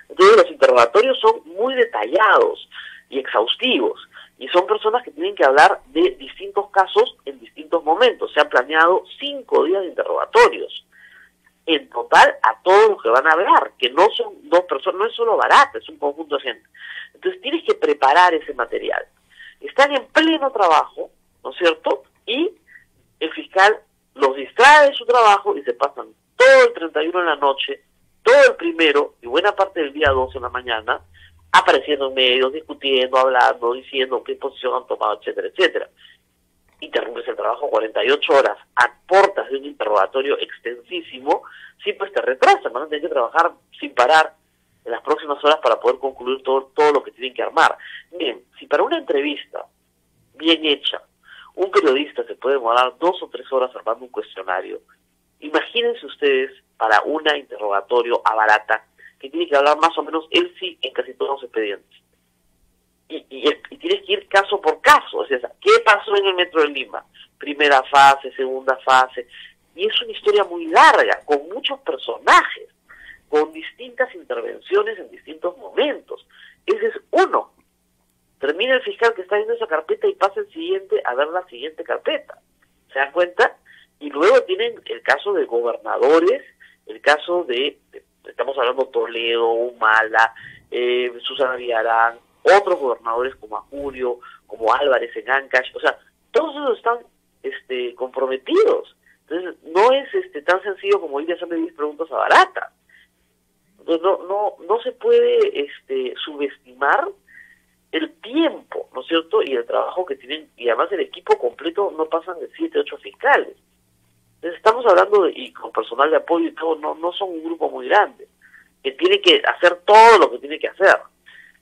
Entonces los interrogatorios son muy detallados y exhaustivos, y son personas que tienen que hablar de distintos casos en distintos momentos. Se han planeado 5 días de interrogatorios en total a todos los que van a hablar, que no son 2 personas, no es solo Barata, es un conjunto de gente. Entonces tienes que preparar ese material. Están en pleno trabajo, ¿no es cierto? Y el fiscal los distrae de su trabajo y se pasan todo el 31 en la noche, todo el primero y buena parte del día 2 en la mañana, apareciendo en medios, discutiendo, hablando, diciendo qué posición han tomado, etcétera, etcétera. Interrumpes el trabajo 48 horas a portas de un interrogatorio extensísimo, sí, pues te retrasan, van a tener que trabajar sin parar en las próximas horas para poder concluir todo lo que tienen que armar. Bien, si para una entrevista bien hecha, un periodista se puede demorar 2 o 3 horas armando un cuestionario, imagínense ustedes para un interrogatorio a Barata, que tiene que hablar más o menos él sí en casi todos los expedientes. Y tienes que ir caso por caso, o sea, ¿qué pasó en el Metro de Lima? Primera fase, segunda fase, y es una historia muy larga, con muchos personajes, con distintas intervenciones en distintos momentos. Ese es uno. Termina el fiscal que está viendo esa carpeta y pasa el siguiente a ver la siguiente carpeta. ¿Se dan cuenta? Y luego tienen el caso de gobernadores, el caso de estamos hablando Toledo, Humala, Susana Villarán, otros gobernadores como Ajurio, como Álvarez en Ancash, o sea, todos ellos están comprometidos. Entonces, no es tan sencillo como ir a hacerle 10 preguntas a Barata. Entonces, no se puede subestimar el tiempo, ¿no es cierto?, y el trabajo que tienen, y además el equipo completo no pasan de 7, 8 fiscales. Entonces estamos hablando y con personal de apoyo y todo, no son un grupo muy grande, que tiene que hacer todo lo que tiene que hacer.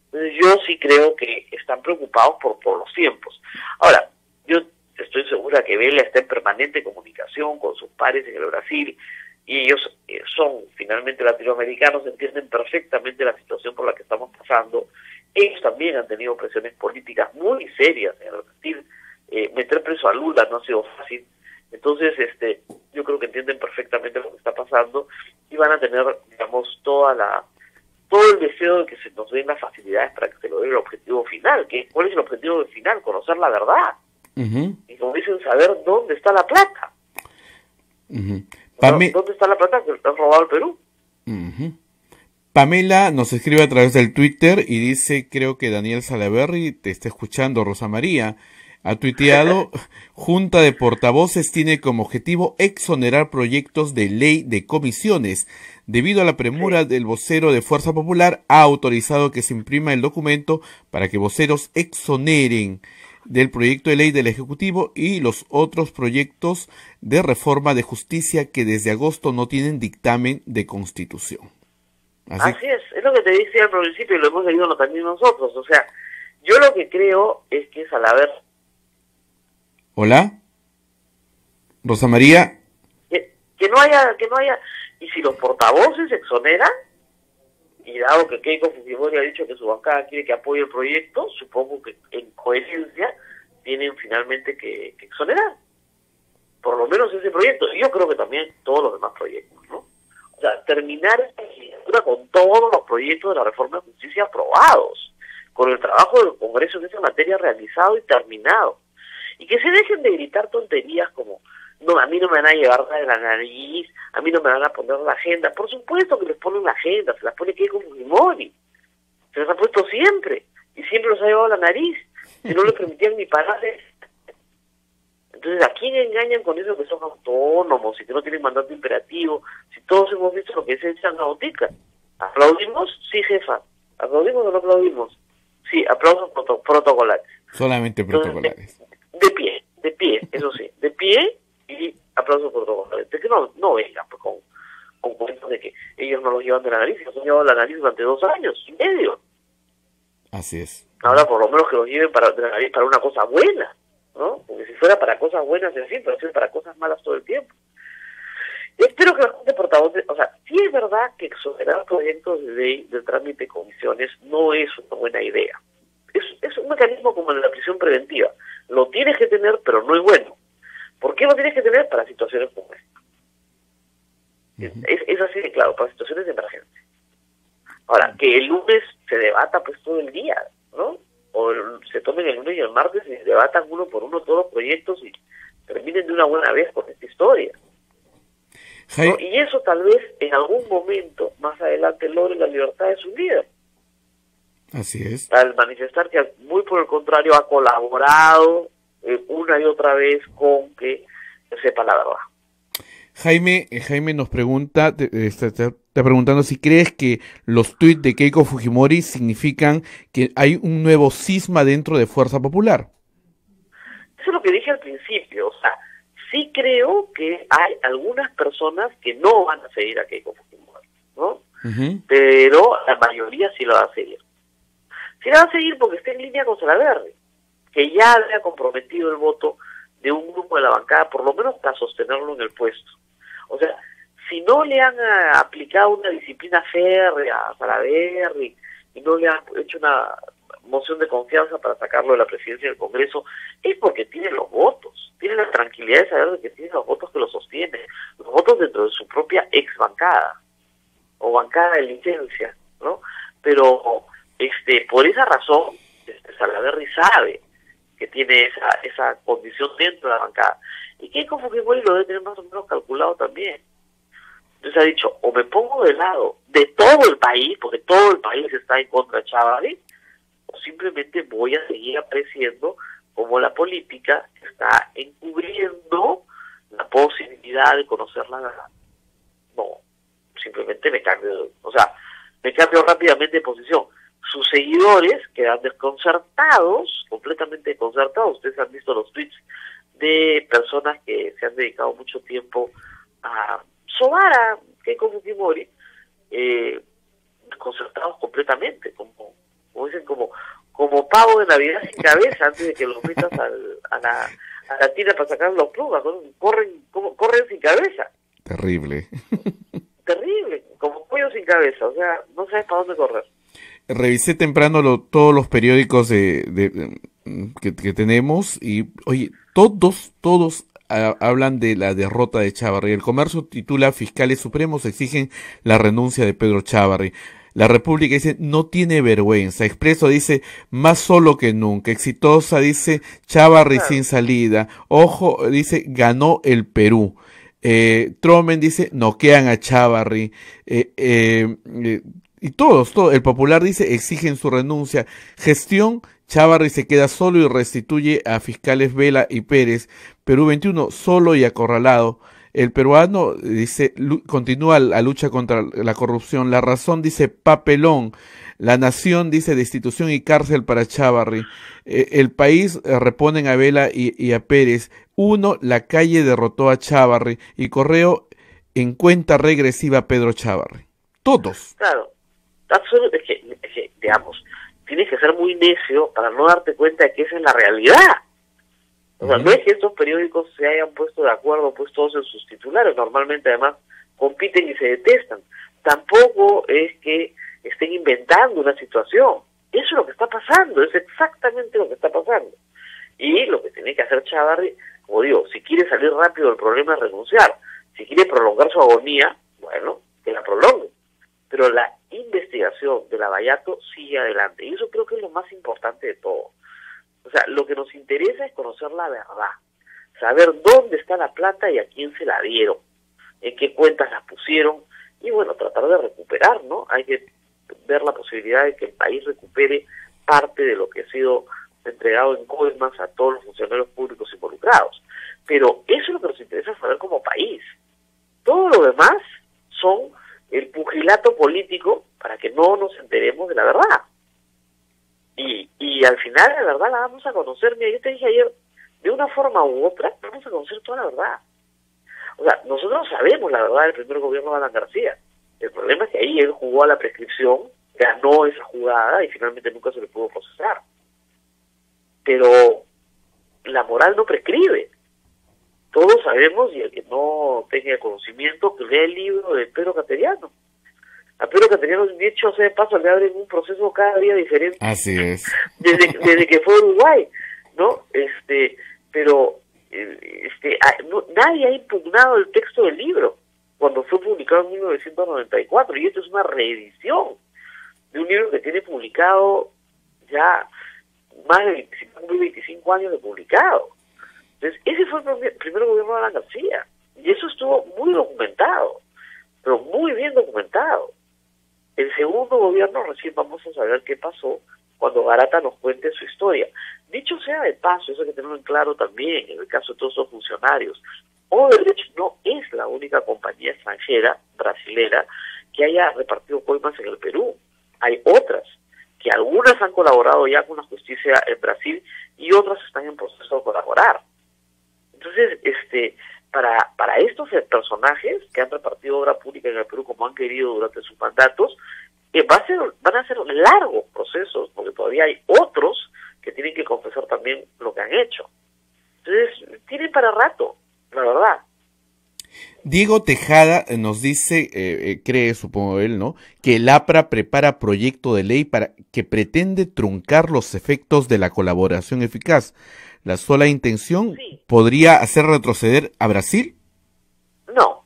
Entonces yo sí creo que están preocupados por los tiempos. Ahora, yo estoy segura que Vela está en permanente comunicación con sus pares en el Brasil, y ellos son finalmente latinoamericanos, entienden perfectamente la situación por la que estamos pasando. Ellos también han tenido presiones políticas muy serias en el Brasil. Meter preso a Lula no ha sido fácil. Entonces, yo creo que entienden perfectamente lo que está pasando y van a tener, digamos, todo el deseo de que se nos den las facilidades para que se logre el objetivo final. ¿Cuál es el objetivo final? Conocer la verdad. Y como dicen, saber dónde está la plata. ¿Dónde está la plata que han robado al Perú? Pamela nos escribe a través del Twitter y dice, creo que Daniel Salaverry te está escuchando, Rosa María. Ha tuiteado, Junta de Portavoces tiene como objetivo exonerar proyectos de ley de comisiones. Debido a la premura del vocero de Fuerza Popular, ha autorizado que se imprima el documento para que voceros exoneren del proyecto de ley del Ejecutivo y los otros proyectos de reforma de justicia que desde agosto no tienen dictamen de constitución. Así es lo que te decía al principio y lo hemos leído también nosotros. O sea, yo lo que creo es que Salaverry... ¿Hola? ¿Rosa María? Que no haya, y si los portavoces se exoneran, y dado que Keiko Fujimori ha dicho que su bancada quiere que apoye el proyecto, supongo que en coherencia tienen finalmente que exonerar, por lo menos ese proyecto, y yo creo que también todos los demás proyectos, ¿no? O sea, terminar esta legislatura con todos los proyectos de la reforma de justicia aprobados, con el trabajo del Congreso en esa materia realizado y terminado. Y que se dejen de gritar tonterías como, no, a mí no me van a llevar de la nariz, a mí no me van a poner la agenda. Por supuesto que les ponen la agenda, se las pone Keiko Fujimori. Se las ha puesto siempre, y siempre los ha llevado a la nariz, y no les permitían ni pararse. Entonces, ¿a quién engañan con eso que son autónomos y que no tienen mandato imperativo? Si todos hemos visto lo que se echa en la botica. ¿Aplaudimos? Sí, jefa. ¿Aplaudimos o no aplaudimos? Sí, aplausos protocolares. Solamente protocolares. Entonces, de pie, eso sí, de pie y aplausos protocolares. De que no vengan pues, con cuentos de que ellos no los llevan de la nariz, los han llevado de la nariz durante 2 años y medio. Así es. Ahora por lo menos que los lleven de la nariz para una cosa buena, ¿no? Porque si fuera para cosas buenas en fin, pero si es para cosas malas todo el tiempo. Yo espero que la Junta de Portavoces, o sea, sí es verdad que exonerar proyectos de ley del trámite de comisiones no es una buena idea. Es un mecanismo como el de la prisión preventiva. Lo tienes que tener, pero no es bueno. ¿Por qué lo tienes que tener? Para situaciones como esta. Es así de claro, para situaciones de emergencia. Ahora, que el lunes se debata pues todo el día, ¿no? O se tomen el lunes y el martes y se debatan uno por uno todos los proyectos y terminen de una buena vez con esta historia. ¿No? Y eso tal vez en algún momento más adelante logre la libertad de su líder. Así es. Al manifestar que muy por el contrario ha colaborado una y otra vez con que se sepa la verdad. Jaime nos pregunta, está preguntando si crees que los tuits de Keiko Fujimori significan que hay un nuevo cisma dentro de Fuerza Popular. Eso es lo que dije al principio, o sea, sí creo que hay algunas personas que no van a seguir a Keiko Fujimori, ¿no? Pero la mayoría sí lo va a seguir. Sí la va a seguir porque está en línea con Salaverry, que ya había comprometido el voto de un grupo de la bancada, por lo menos para sostenerlo en el puesto. O sea, si no le han aplicado una disciplina férrea a Salaverry y no le han hecho una moción de confianza para sacarlo de la presidencia del Congreso, es porque tiene los votos, tiene la tranquilidad de saber que tiene los votos que lo sostienen, los votos dentro de su propia ex bancada o bancada de licencia, ¿no? Pero por esa razón, Salaverry sabe que tiene esa condición dentro de la bancada. Y Keiko Fujimori lo debe tener más o menos calculado también. Entonces ha dicho, o me pongo del lado de todo el país, porque todo el país está en contra de Chávarri, o simplemente voy a seguir apreciando como la política está encubriendo la posibilidad de conocer la verdad. No, simplemente me cambio rápidamente de posición. Sus seguidores quedan desconcertados, completamente desconcertados. Ustedes han visto los tweets de personas que se han dedicado mucho tiempo a sobar a Keiko Fujimori, desconcertados completamente, como dicen, como pavo de Navidad sin cabeza antes de que los metas a la tina para sacar los plumas, ¿no? corren sin cabeza. Terrible. Terrible, como pollo sin cabeza, o sea, no sabes para dónde correr. Revisé temprano todos los periódicos que tenemos y, oye, todos hablan de la derrota de Chávarri. El Comercio titula: Fiscales Supremos exigen la renuncia de Pedro Chávarri. La República dice: no tiene vergüenza. Expreso dice: más solo que nunca. Exitosa dice: Chávarri sin salida. Ojo dice: ganó el Perú. Tromen dice: noquean a Chávarri. Y todo, el Popular dice: exigen su renuncia. Gestión: Chávarri se queda solo y restituye a fiscales Vela y Pérez. Perú 21, solo y acorralado. El Peruano dice: continúa la lucha contra la corrupción. La Razón dice: papelón. La Nación dice: destitución y cárcel para Chávarri. El País reponen a Vela y a Pérez. La Calle derrotó a Chávarri. Y Correo: en cuenta regresiva Pedro Chávarri. Todos. Claro. Es que, digamos, tienes que ser muy necio para no darte cuenta de que esa es la realidad. O sea, no es que estos periódicos se hayan puesto de acuerdo, pues todos en sus titulares, normalmente además compiten y se detestan. Tampoco es que estén inventando una situación. Eso es lo que está pasando, es exactamente lo que está pasando. Y lo que tiene que hacer Chávarri, como digo, si quiere salir rápido del problema es renunciar. Si quiere prolongar su agonía, bueno, que la prolongue. Pero la investigación de Lavallato sigue adelante. Y eso creo que es lo más importante de todo. O sea, lo que nos interesa es conocer la verdad. Saber dónde está la plata y a quién se la dieron. En qué cuentas la pusieron. Y bueno, tratar de recuperar, ¿no? Hay que ver la posibilidad de que el país recupere parte de lo que ha sido entregado en coimas a todos los funcionarios públicos involucrados. Pero eso es lo que nos interesa saber como país. Todo lo demás son el pugilato político para que no nos enteremos de la verdad. Y al final la verdad la vamos a conocer. Mira, yo te dije ayer, de una forma u otra, vamos a conocer toda la verdad. O sea, nosotros sabemos la verdad del primer gobierno de Alan García. El problema es que ahí él jugó a la prescripción, ganó esa jugada y finalmente nunca se le pudo procesar. Pero la moral no prescribe. Todos sabemos, y el que no tenga conocimiento, que lea el libro de Pedro Cateriano. A Pedro Cateriano, de hecho, de paso, le abren un proceso cada día diferente. Así es. Desde que fue a Uruguay, ¿no? Pero nadie ha impugnado el texto del libro cuando fue publicado en 1994, y esto es una reedición de un libro que tiene publicado ya más de 25 años de publicado. Entonces, ese fue el primer gobierno de Alan García, y eso estuvo muy documentado, pero muy bien documentado. El segundo gobierno recién vamos a saber qué pasó cuando Garata nos cuente su historia. Dicho sea de paso, eso hay que tenerlo en claro también, en el caso de todos los funcionarios, Odebrecht no es la única compañía extranjera, brasilera, que haya repartido coimas en el Perú. Hay otras, que algunas han colaborado ya con la justicia en Brasil y otras están en proceso de colaborar. Entonces, para estos personajes que han repartido obra pública en el Perú como han querido durante sus mandatos, van a ser largos procesos, porque todavía hay otros que tienen que confesar también lo que han hecho. Entonces, tienen para rato, la verdad. Diego Tejada nos dice, cree, supongo él, ¿no?, que el APRA prepara proyecto de ley para que pretende truncar los efectos de la colaboración eficaz. ¿La sola intención podría hacer retroceder a Brasil? No,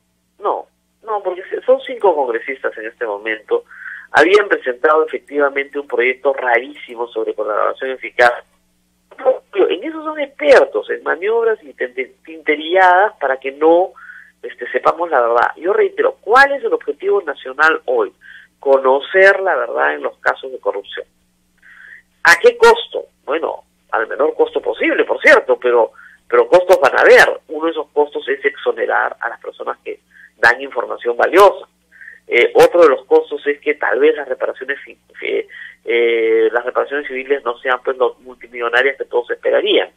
porque son 5 congresistas en este momento. Habían presentado efectivamente un proyecto rarísimo sobre colaboración eficaz. En eso son expertos, en maniobras y tinterilladas para que no sepamos la verdad. Yo reitero, ¿cuál es el objetivo nacional hoy? Conocer la verdad en los casos de corrupción. ¿A qué costo? Bueno, al menor costo posible, por cierto, pero costos van a haber. Uno de esos costos es exonerar a las personas que dan información valiosa. Otro de los costos es que tal vez las reparaciones civiles no sean pues los multimillonarias que todos esperarían.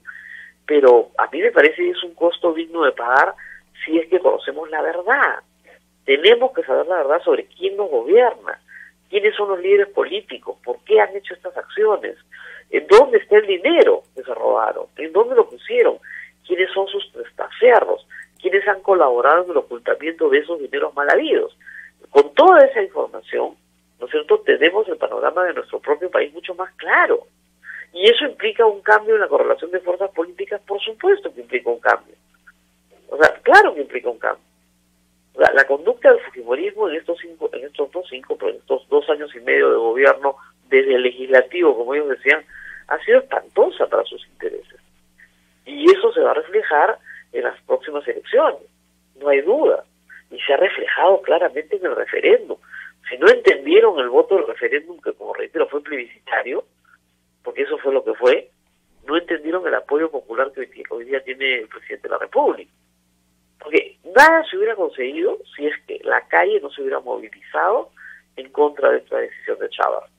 Pero a mí me parece que es un costo digno de pagar si es que conocemos la verdad. Tenemos que saber la verdad sobre quién nos gobierna, quiénes son los líderes políticos, por qué han hecho estas acciones, en dónde está el dinero que se robaron, en dónde lo pusieron, quiénes son sus testaferros, quiénes han colaborado en el ocultamiento de esos dineros mal habidos. Con toda esa información, ¿no es cierto?, tenemos el panorama de nuestro propio país mucho más claro. Y eso implica un cambio en la correlación de fuerzas políticas, por supuesto que implica un cambio. O sea, claro que implica un cambio. O sea, la conducta del fujimorismo en estos 2 años y medio de gobierno, desde el legislativo, como ellos decían, ha sido espantosa para sus intereses. Y eso se va a reflejar en las próximas elecciones, no hay duda. Y se ha reflejado claramente en el referéndum. Si no entendieron el voto del referéndum, que como reitero fue plebiscitario, porque eso fue lo que fue, no entendieron el apoyo popular que hoy día tiene el presidente de la República. Porque nada se hubiera conseguido si es que la calle no se hubiera movilizado en contra de esta decisión de Chávez.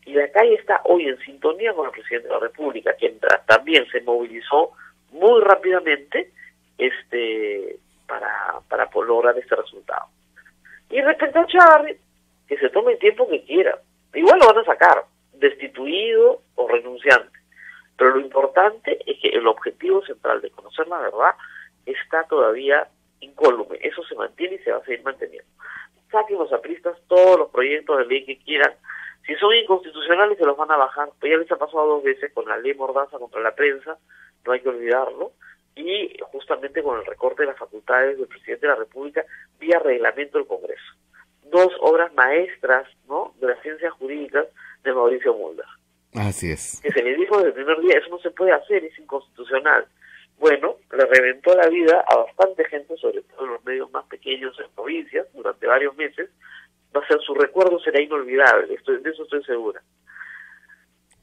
Y la calle está hoy en sintonía con el presidente de la República, quien también se movilizó muy rápidamente para lograr este resultado. Y respecto a Chávez, que se tome el tiempo que quiera. Igual lo van a sacar, destituido o renunciante. Pero lo importante es que el objetivo central de conocer la verdad está todavía incólume. Eso se mantiene y se va a seguir manteniendo. Saquen los apristas todos los proyectos de ley que quieran. Si son inconstitucionales se los van a bajar. Pues ya les ha pasado 2 veces con la ley Mordaza contra la prensa, no hay que olvidarlo, y justamente con el recorte de las facultades del presidente de la República vía reglamento del Congreso. 2 obras maestras, ¿no?, de las ciencias jurídicas de Mauricio Mulder. Así es. Que se le dijo desde el primer día, eso no se puede hacer, es inconstitucional. Bueno, le reventó la vida a bastante gente, sobre todo en los medios más pequeños en provincias, durante varios meses. Va a ser, su recuerdo será inolvidable, de eso estoy segura.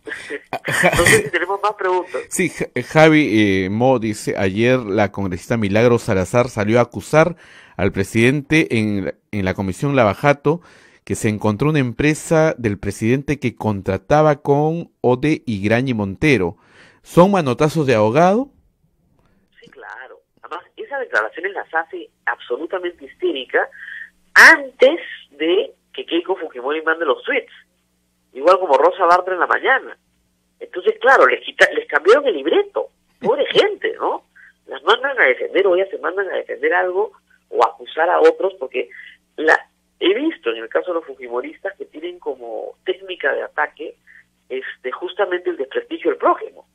No sé si tenemos más preguntas. Sí, Javi Mo dice, ayer la congresista Milagros Salazar salió a acusar al presidente en la comisión Lavajato que se encontró una empresa del presidente que contrataba con Ode y Grañi Montero. ¿Son manotazos de ahogado? Sí, claro. Además, esas declaraciones las hace absolutamente histérica antes de que Keiko Fujimori mande los tweets. Igual como Rosa Bartra en la mañana. Entonces, claro, les cambiaron el libreto. Pobre gente, ¿no? Las mandan a defender, o ellas se mandan a defender algo o a acusar a otros, porque he visto en el caso de los fujimoristas que tienen como técnica de ataque justamente el desprestigio del prójimo.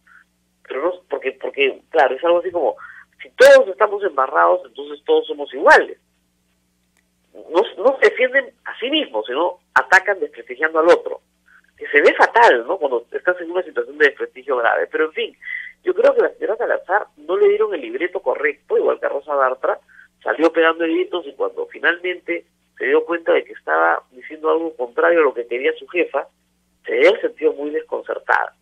Pero no, porque claro, es algo así como, Si todos estamos embarrados, entonces todos somos iguales. No se defienden a sí mismos, sino atacan desprestigiando al otro. Que se ve fatal, ¿no? Cuando estás en una situación de desprestigio grave. Pero en fin, yo creo que la señora Salazar no le dieron el libreto correcto, igual que a Rosa Bartra, salió pegando gritos y cuando finalmente se dio cuenta de que estaba diciendo algo contrario a lo que quería su jefa, se había sentido muy desconcertada.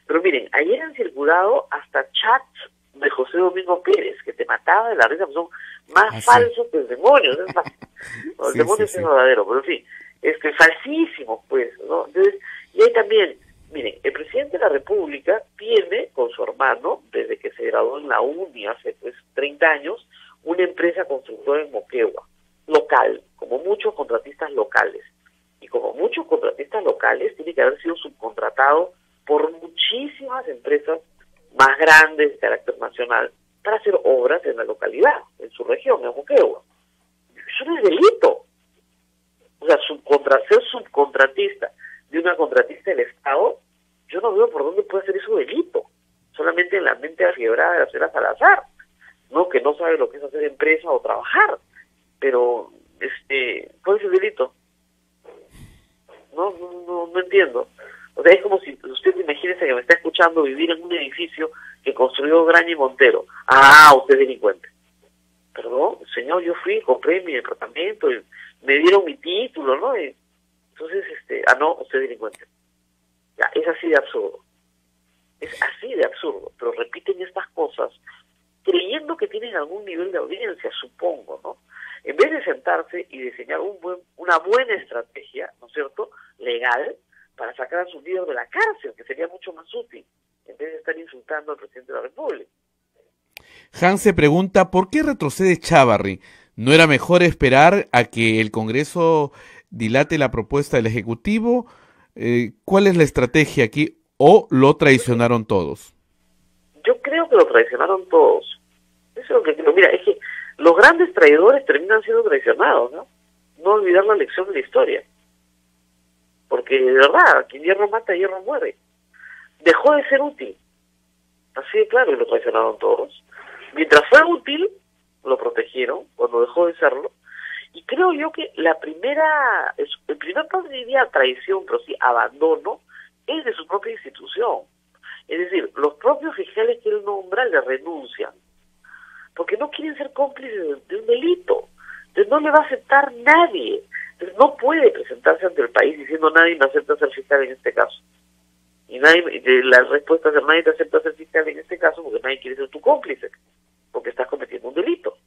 Pero miren, ayer han circulado hasta chats de José Domingo Pérez, que te mataba de la risa, que son más falsos que el demonio. El demonio es verdadero, pero en fin, falsísimos, pues, ¿no? Entonces, y ahí también, miren, el presidente de la República tiene con su hermano, desde que se graduó en la UNI hace pues 30 años, una empresa constructora en Moquegua, local, como muchos contratistas locales. Y como muchos contratistas locales, tiene que haber sido subcontratado por muchísimas empresas más grandes de carácter nacional para hacer obras en la localidad, en su región, en Moquegua. Eso no es delito. O sea, ser subcontratista de una contratista del Estado, yo no veo por dónde puede ser eso delito. Solamente en la mente afiebrada de la señora Salazar, ¿no? Que no sabe lo que es hacer empresa o trabajar. Pero, ¿cuál es el delito? No entiendo. O sea, es como si usted imagínese que me está escuchando vivir en un edificio que construyó Graña y Montero. Ah, usted es delincuente. Perdón, señor, yo fui, compré mi departamento, y me dieron mi título, ¿no? Y entonces, no, usted es delincuente. Ya, es así de absurdo. Es así de absurdo. Pero repiten estas cosas creyendo que tienen algún nivel de audiencia, supongo, ¿no? En vez de sentarse y diseñar una buena estrategia, ¿no es cierto?, legal, para sacar a sus líderes de la cárcel, que sería mucho más útil, en vez de estar insultando al presidente de la República. Hans se pregunta, ¿por qué retrocede Chávarri? ¿No era mejor esperar a que el Congreso dilate la propuesta del Ejecutivo? ¿Cuál es la estrategia aquí? ¿O lo traicionaron todos? Yo creo que lo traicionaron todos. Eso es lo que creo. Mira, es que los grandes traidores terminan siendo traicionados, ¿no? No olvidar la lección de la historia. Porque, de verdad, quien hierro mata, hierro muere. Dejó de ser útil. Así de claro, y lo traicionaron todos. Mientras fue útil, lo protegieron, cuando dejó de serlo. Y creo yo que el primer paso diría traición, pero sí abandono, es de su propia institución. Es decir, los propios fiscales que él nombra le renuncian, porque no quieren ser cómplices de un delito. Entonces no le va a aceptar nadie. Entonces no puede presentarse ante el país diciendo nadie me acepta ser fiscal en este caso. Y la respuesta es nadie te acepta ser fiscal en este caso porque nadie quiere ser tu cómplice, porque estás cometiendo un delito.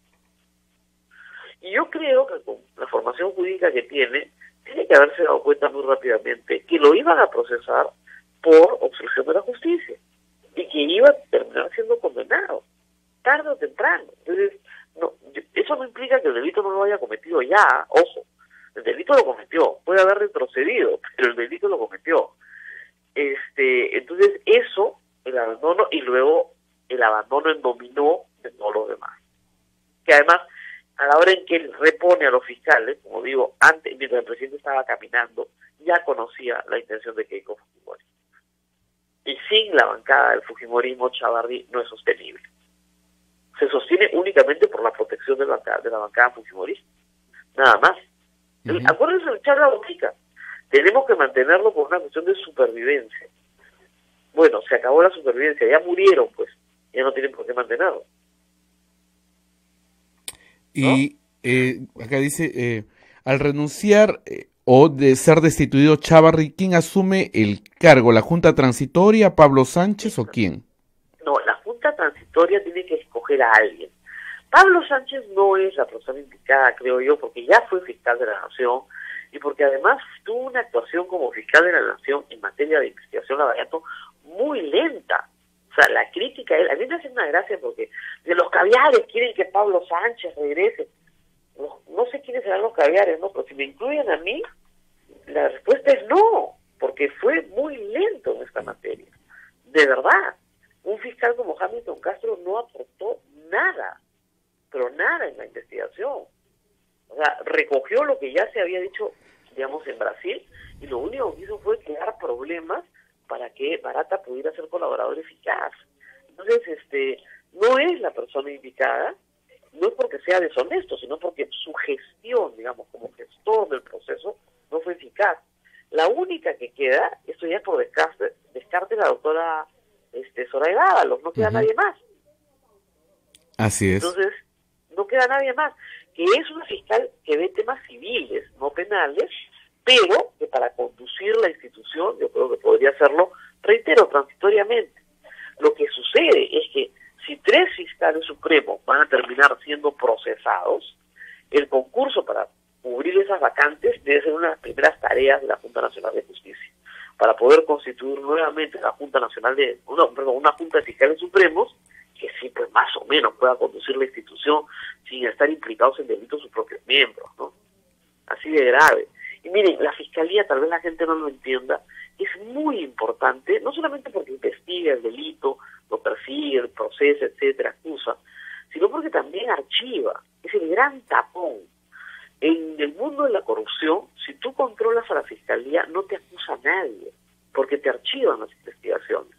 Y yo creo que con la formación jurídica que tiene que haberse dado cuenta muy rápidamente que lo iban a procesar por obstrucción de la justicia y que iba a terminar siendo condenado, tarde o temprano. Entonces, eso no implica que el delito no lo haya cometido ya, ojo, el delito lo cometió, puede haber retrocedido, pero el delito lo cometió. Entonces eso, el abandono, y luego el abandono en dominó de todos los demás. Que además, a la hora en que él repone a los fiscales, como digo, antes, mientras el presidente estaba caminando, ya conocía la intención de Keiko Fujimori. Y sin la bancada del Fujimorismo, Chávarri no es sostenible. Se sostiene únicamente por la protección de la bancada fujimorista. Nada más. Acuérdense de echar la botica. Tenemos que mantenerlo por una cuestión de supervivencia. Bueno, se acabó la supervivencia, ya murieron, pues, ya no tienen por qué mantenerlo. Y acá dice, al renunciar o de ser destituido Chávarri, ¿quién asume el cargo? ¿La Junta Transitoria, Pablo Sánchez o quién? No, la Junta Transitoria tiene que escoger a alguien. Pablo Sánchez no es la persona indicada, creo yo, porque ya fue fiscal de la Nación y porque además tuvo una actuación como fiscal de la Nación en materia de investigación Lavallato muy lenta. O sea, la crítica a él, a mí me hace una gracia porque de los caviares quieren que Pablo Sánchez regrese. No sé quiénes serán los caviares, ¿no? Pero si me incluyen a mí, la respuesta es no, porque fue muy lento en esta materia. De verdad, un fiscal como Hamilton Castro no aportó nada, pero nada en la investigación. O sea, recogió lo que ya se había dicho, digamos, en Brasil, y lo único que hizo fue crear problemas para que Barata pudiera ser colaborador eficaz. Entonces, no es la persona indicada, no es porque sea deshonesto, sino porque su gestión, digamos, como gestor del proceso, no fue eficaz. La única que queda, esto ya es por descarte la doctora Zoraida Ábalos, no queda nadie más. Así es. Entonces, no queda nadie más, que es una fiscal que ve temas civiles, no penales, pero que para conducir la institución, yo creo que podría hacerlo, reitero, transitoriamente. Lo que sucede es que si 3 fiscales supremos van a terminar siendo procesados, el concurso para cubrir esas vacantes debe ser una de las primeras tareas de la Junta Nacional de Justicia, para poder constituir nuevamente la Junta Nacional una Junta de Fiscales Supremos, que sí, pues más o menos pueda conducir la institución sin estar implicados en delitos sus propios miembros, ¿no? Así de grave. Y miren, la Fiscalía, tal vez la gente no lo entienda, es muy importante, no solamente porque investiga el delito, lo persigue, procesa, etcétera, acusa, sino porque también archiva. Es el gran tapón. En el mundo de la corrupción, si tú controlas a la Fiscalía, no te acusa a nadie, porque te archivan las investigaciones.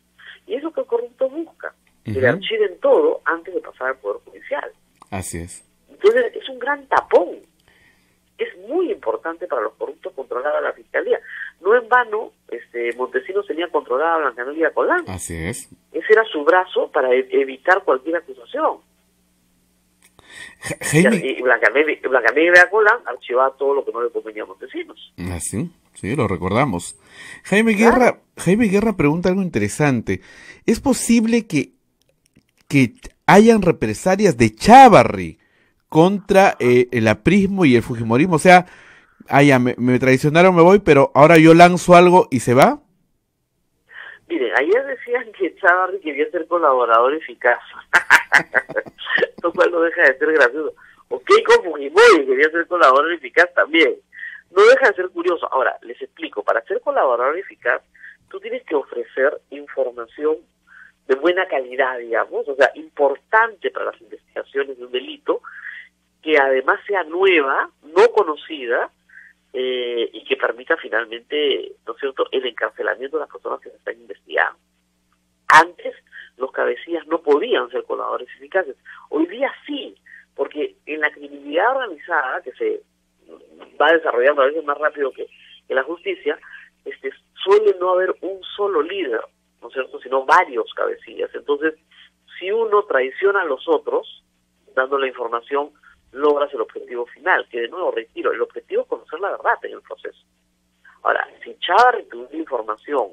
Y es lo que el corrupto busca, que le archiven todo antes de pasar al Poder Judicial. Así es. Entonces, es un gran tapón. Es muy importante para los corruptos controlar a la Fiscalía. No en vano, Montesinos tenía controlada a Blanca Negra Colán. Así es. Ese era su brazo para evitar cualquier acusación. Y Blanca Negra Colán archivaba todo lo que no le convenía a Montesinos. Así, sí, lo recordamos. Jaime Guerra pregunta algo interesante. ¿Es posible que hayan represalias de Chávarri contra el aprismo y el fujimorismo? O sea, me traicionaron, me voy, pero ahora yo lanzo algo y se va. Miren, ayer decían que Chávarri quería ser colaborador eficaz, lo cual no deja de ser gracioso. O Keiko Fujimori quería ser colaborador eficaz también. No deja de ser curioso. Ahora, les explico, para ser colaborador eficaz, tú tienes que ofrecer información de buena calidad, digamos, o sea, importante para las investigaciones de un delito, que además sea nueva, no conocida, y que permita finalmente, ¿no es cierto?, el encarcelamiento de las personas que se están investigando. Antes, los cabecillas no podían ser colaboradores eficaces. Hoy día sí, porque en la criminalidad organizada, que se va desarrollando a veces más rápido que la justicia, suele no haber un solo líder, ¿no es cierto?, sino varios cabecillas. Entonces, si uno traiciona a los otros, dando la información, logras el objetivo final, que de nuevo retiro, el objetivo es conocer la verdad en el proceso. Ahora, si Chávarri tuviera información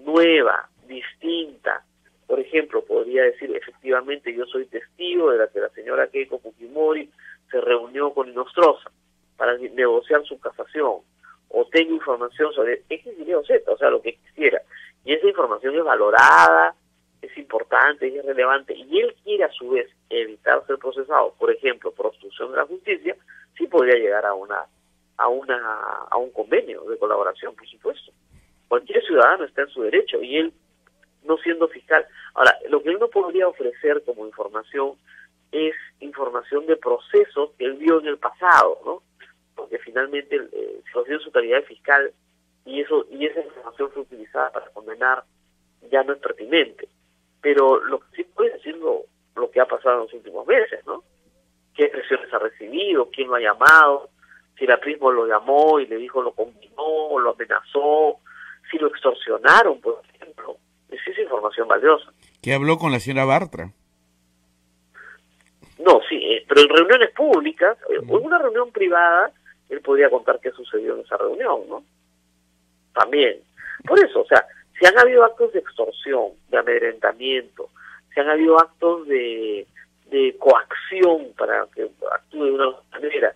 nueva, distinta, por ejemplo, podría decir, efectivamente, yo soy testigo de que la señora Keiko Fujimori se reunió con Inostroza para negociar su casación, o tengo información sobre X, Y o Z, o sea, lo que quisiera, y esa información es valorada, es importante, es relevante, y él quiere a su vez evitar ser procesado, por ejemplo, por obstrucción de la justicia, sí podría llegar a un convenio de colaboración, por supuesto. Cualquier ciudadano está en su derecho, y él, no siendo fiscal. Ahora, lo que él no podría ofrecer como información es información de procesos que él vio en el pasado, ¿no? Porque finalmente se lo dio en su calidad de fiscal, y esa información fue utilizada para condenar, ya no es pertinente. Pero lo que sí puede decir lo que ha pasado en los últimos meses, ¿no? ¿Qué presiones ha recibido? ¿Quién lo ha llamado? Si el aprismo lo llamó y le dijo lo combinó, lo amenazó, si lo extorsionaron, por ejemplo. Es información valiosa. ¿Qué habló con la señora Bartra? No, sí, pero en reuniones públicas, en una reunión privada, él podría contar qué sucedió en esa reunión, ¿no? También. Por eso, o sea, si han habido actos de extorsión, de amedrentamiento, si han habido actos de coacción para que actúe de una manera,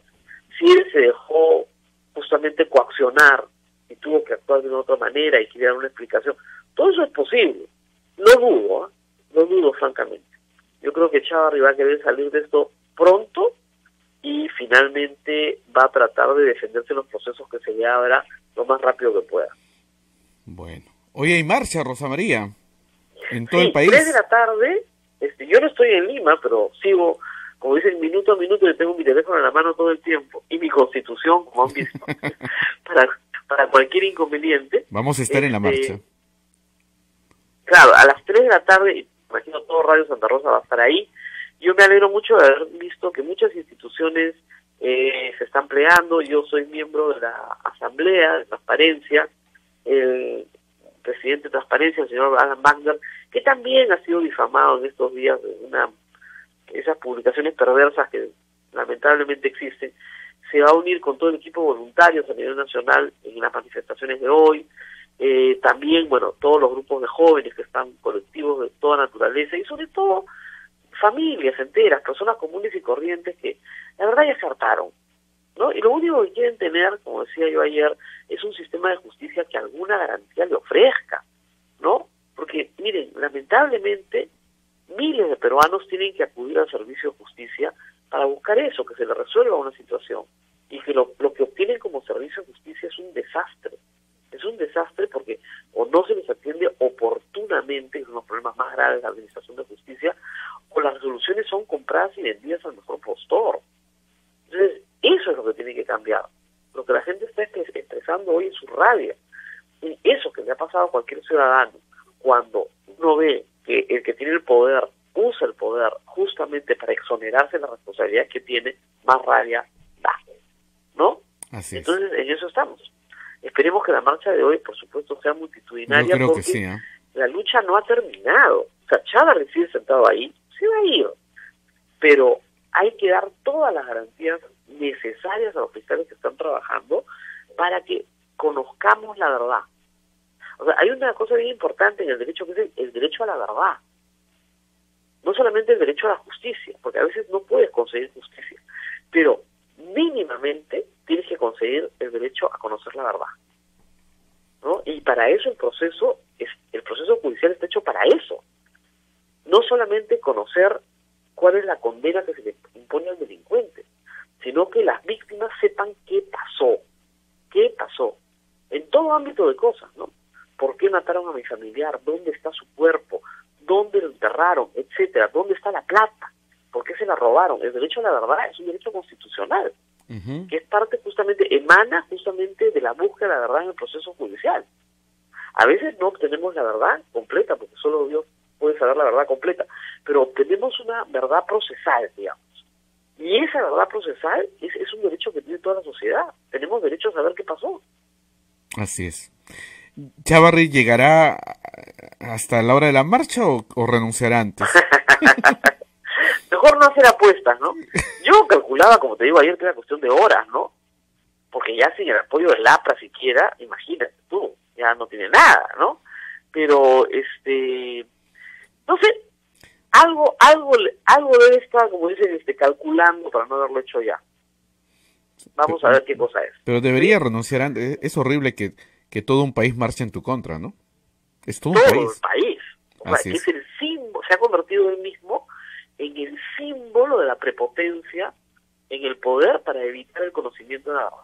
si él se dejó justamente coaccionar y tuvo que actuar de una otra manera y quiere dar una explicación, todo eso es posible. No dudo francamente. Yo creo que Chávarri va a querer salir de esto pronto y finalmente va a tratar de defenderse en los procesos que se le abra lo más rápido que pueda. Bueno. Hoy hay marcha, Rosa María, en todo el país. 3 de la tarde, yo no estoy en Lima, pero sigo, como dicen, minuto a minuto, yo tengo mi teléfono en la mano todo el tiempo, y mi constitución, como han visto, para cualquier inconveniente. Vamos a estar en la marcha. Claro, a las 3 de la tarde, imagino todo Radio Santa Rosa va a estar ahí. Yo me alegro mucho de haber visto que muchas instituciones se están plegando. Yo soy miembro de la Asamblea de Transparencia, el presidente de Transparencia, el señor Alan Wagner, que también ha sido difamado en estos días de esas publicaciones perversas que lamentablemente existen. Se va a unir con todo el equipo de voluntarios a nivel nacional en las manifestaciones de hoy. También, bueno, todos los grupos de jóvenes que están, colectivos de toda naturaleza, y sobre todo familias enteras, personas comunes y corrientes que la verdad ya se hartaron, ¿no? Y lo único que quieren tener, como decía yo ayer, es un sistema de justicia que alguna garantía le ofrezca, ¿no? Porque, miren, lamentablemente miles de peruanos tienen que acudir al servicio de justicia para buscar eso, que se les resuelva una situación, y que lo que obtienen como servicio de justicia es un desastre. Es un desastre porque o no se les atiende oportunamente, que son los problemas más graves de la administración de justicia, o las resoluciones son compradas y vendidas al mejor postor. Entonces, eso es lo que tiene que cambiar. Lo que la gente está expresando hoy es su rabia. Y eso que le ha pasado a cualquier ciudadano, cuando uno ve que el que tiene el poder usa el poder justamente para exonerarse de la responsabilidad que tiene, más rabia da, ¿no? Así es. Entonces, en eso estamos. Esperemos que la marcha de hoy, por supuesto, sea multitudinaria, Yo creo porque que sí, ¿eh? la lucha no ha terminado. O sea, Chávez sigue sentado ahí, se va a ir, pero hay que dar todas las garantías necesarias a los fiscales que están trabajando para que conozcamos la verdad. O sea, hay una cosa bien importante en el derecho, que es el derecho a la verdad. No solamente el derecho a la justicia, porque a veces no puedes conseguir justicia, pero mínimamente tienes que conseguir el derecho a conocer la verdad, ¿no? Y para eso el proceso judicial está hecho para eso. No solamente conocer cuál es la condena que se le impone al delincuente, sino que las víctimas sepan qué pasó, en todo ámbito de cosas, ¿no? ¿Por qué mataron a mi familiar? ¿Dónde está su cuerpo? ¿Dónde lo enterraron? Etcétera. ¿Dónde está la plata? ¿Por qué se la robaron? El derecho a la verdad es un derecho constitucional, que es parte emana justamente de la búsqueda de la verdad en el proceso judicial. A veces no obtenemos la verdad completa, porque solo Dios puede saber la verdad completa, pero obtenemos una verdad procesal, digamos. Y esa verdad procesal es un derecho que tiene toda la sociedad. Tenemos derecho a saber qué pasó. Así es. ¿Chávarri llegará hasta la hora de la marcha o renunciará antes? Mejor no hacer apuestas, ¿no? Yo calculaba, como te digo ayer, que era cuestión de horas, ¿no? Porque ya sin el apoyo del APRA siquiera, imagínate tú, ya no tiene nada, ¿no? Pero, no sé, algo debe estar, como dicen, calculando para no haberlo hecho ya. Vamos a ver qué cosa es. Pero debería renunciar antes. Es horrible que todo un país marche en tu contra, ¿no? Es todo el país. O sea, que es el símbolo, se ha convertido él mismo en el símbolo de la prepotencia en el poder para evitar el conocimiento de la verdad.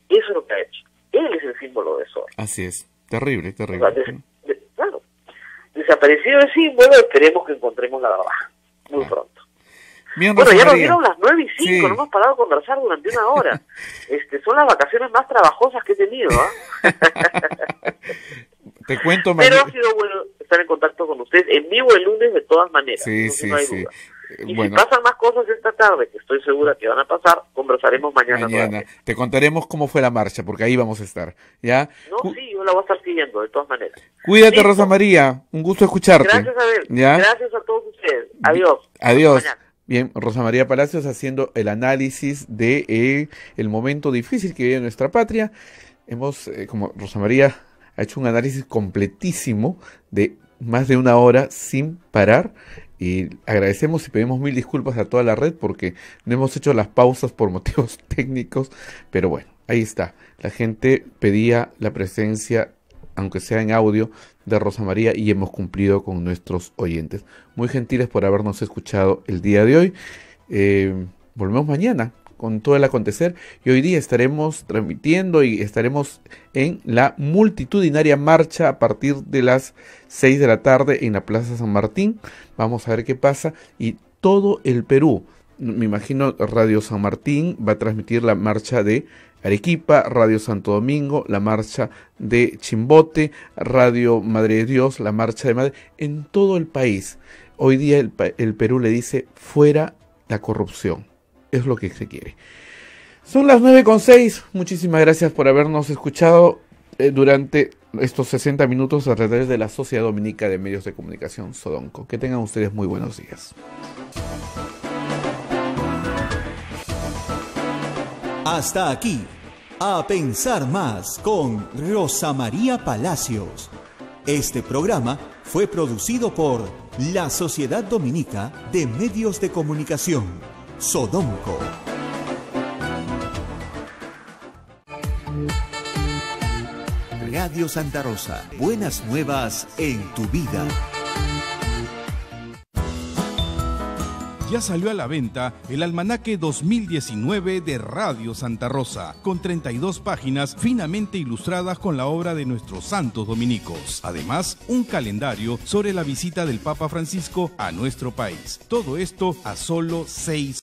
Eso es lo que ha hecho. Él es el símbolo de eso. Así es. Terrible, terrible. O sea, claro. Desaparecido el símbolo, esperemos que encontremos la verdad. Muy pronto. Bien, bueno, Rosa ya nos María. dieron las 9:05, Sí. no hemos parado a conversar durante una hora. Son las vacaciones más trabajosas que he tenido, ¿ah? Te cuento, Pero ha sido bueno estar en contacto con ustedes en vivo el lunes de todas maneras. Sí, eso sí, no hay sí. duda. Y Bueno, si pasan más cosas esta tarde, que estoy segura que van a pasar, conversaremos mañana. mañana te contaremos cómo fue la marcha, porque ahí vamos a estar, ¿ya? No, sí, yo la voy a estar siguiendo, de todas maneras. Cuídate, Listo. Rosa María, un gusto escucharte. Gracias, Abel. ¿Ya? Gracias a todos ustedes. Adiós. Adiós. Hasta mañana. Bien, Rosa María Palacios haciendo el análisis de el momento difícil que vive nuestra patria. Hemos, como Rosa María ha hecho un análisis completísimo de más de una hora sin parar, y agradecemos y pedimos mil disculpas a toda la red porque no hemos hecho las pausas por motivos técnicos, pero bueno, ahí está. La gente pedía la presencia, aunque sea en audio, de Rosa María, y hemos cumplido con nuestros oyentes. Muy gentiles por habernos escuchado el día de hoy. Volvemos mañana con todo el acontecer, y hoy día estaremos transmitiendo y estaremos en la multitudinaria marcha a partir de las 6 de la tarde en la Plaza San Martín. Vamos a ver qué pasa, y todo el Perú, Me imagino Radio San Martín va a transmitir la marcha de Arequipa, Radio Santo Domingo, la marcha de Chimbote, Radio Madre de Dios, la marcha de Madre, en todo el país. Hoy día el Perú le dice fuera la corrupción, es lo que se quiere. Son las 9:06, muchísimas gracias por habernos escuchado durante estos 60 minutos a través de la Sociedad Dominica de Medios de Comunicación, Sodonco. Que tengan ustedes muy buenos días. Hasta aquí, A Pensar Más con Rosa María Palacios. Este programa fue producido por la Sociedad Dominica de Medios de Comunicación, Sodonco. Radio Santa Rosa, buenas nuevas en tu vida. Ya salió a la venta el almanaque 2019 de Radio Santa Rosa, con 32 páginas finamente ilustradas con la obra de nuestros santos dominicos. Además, un calendario sobre la visita del Papa Francisco a nuestro país. Todo esto a solo 6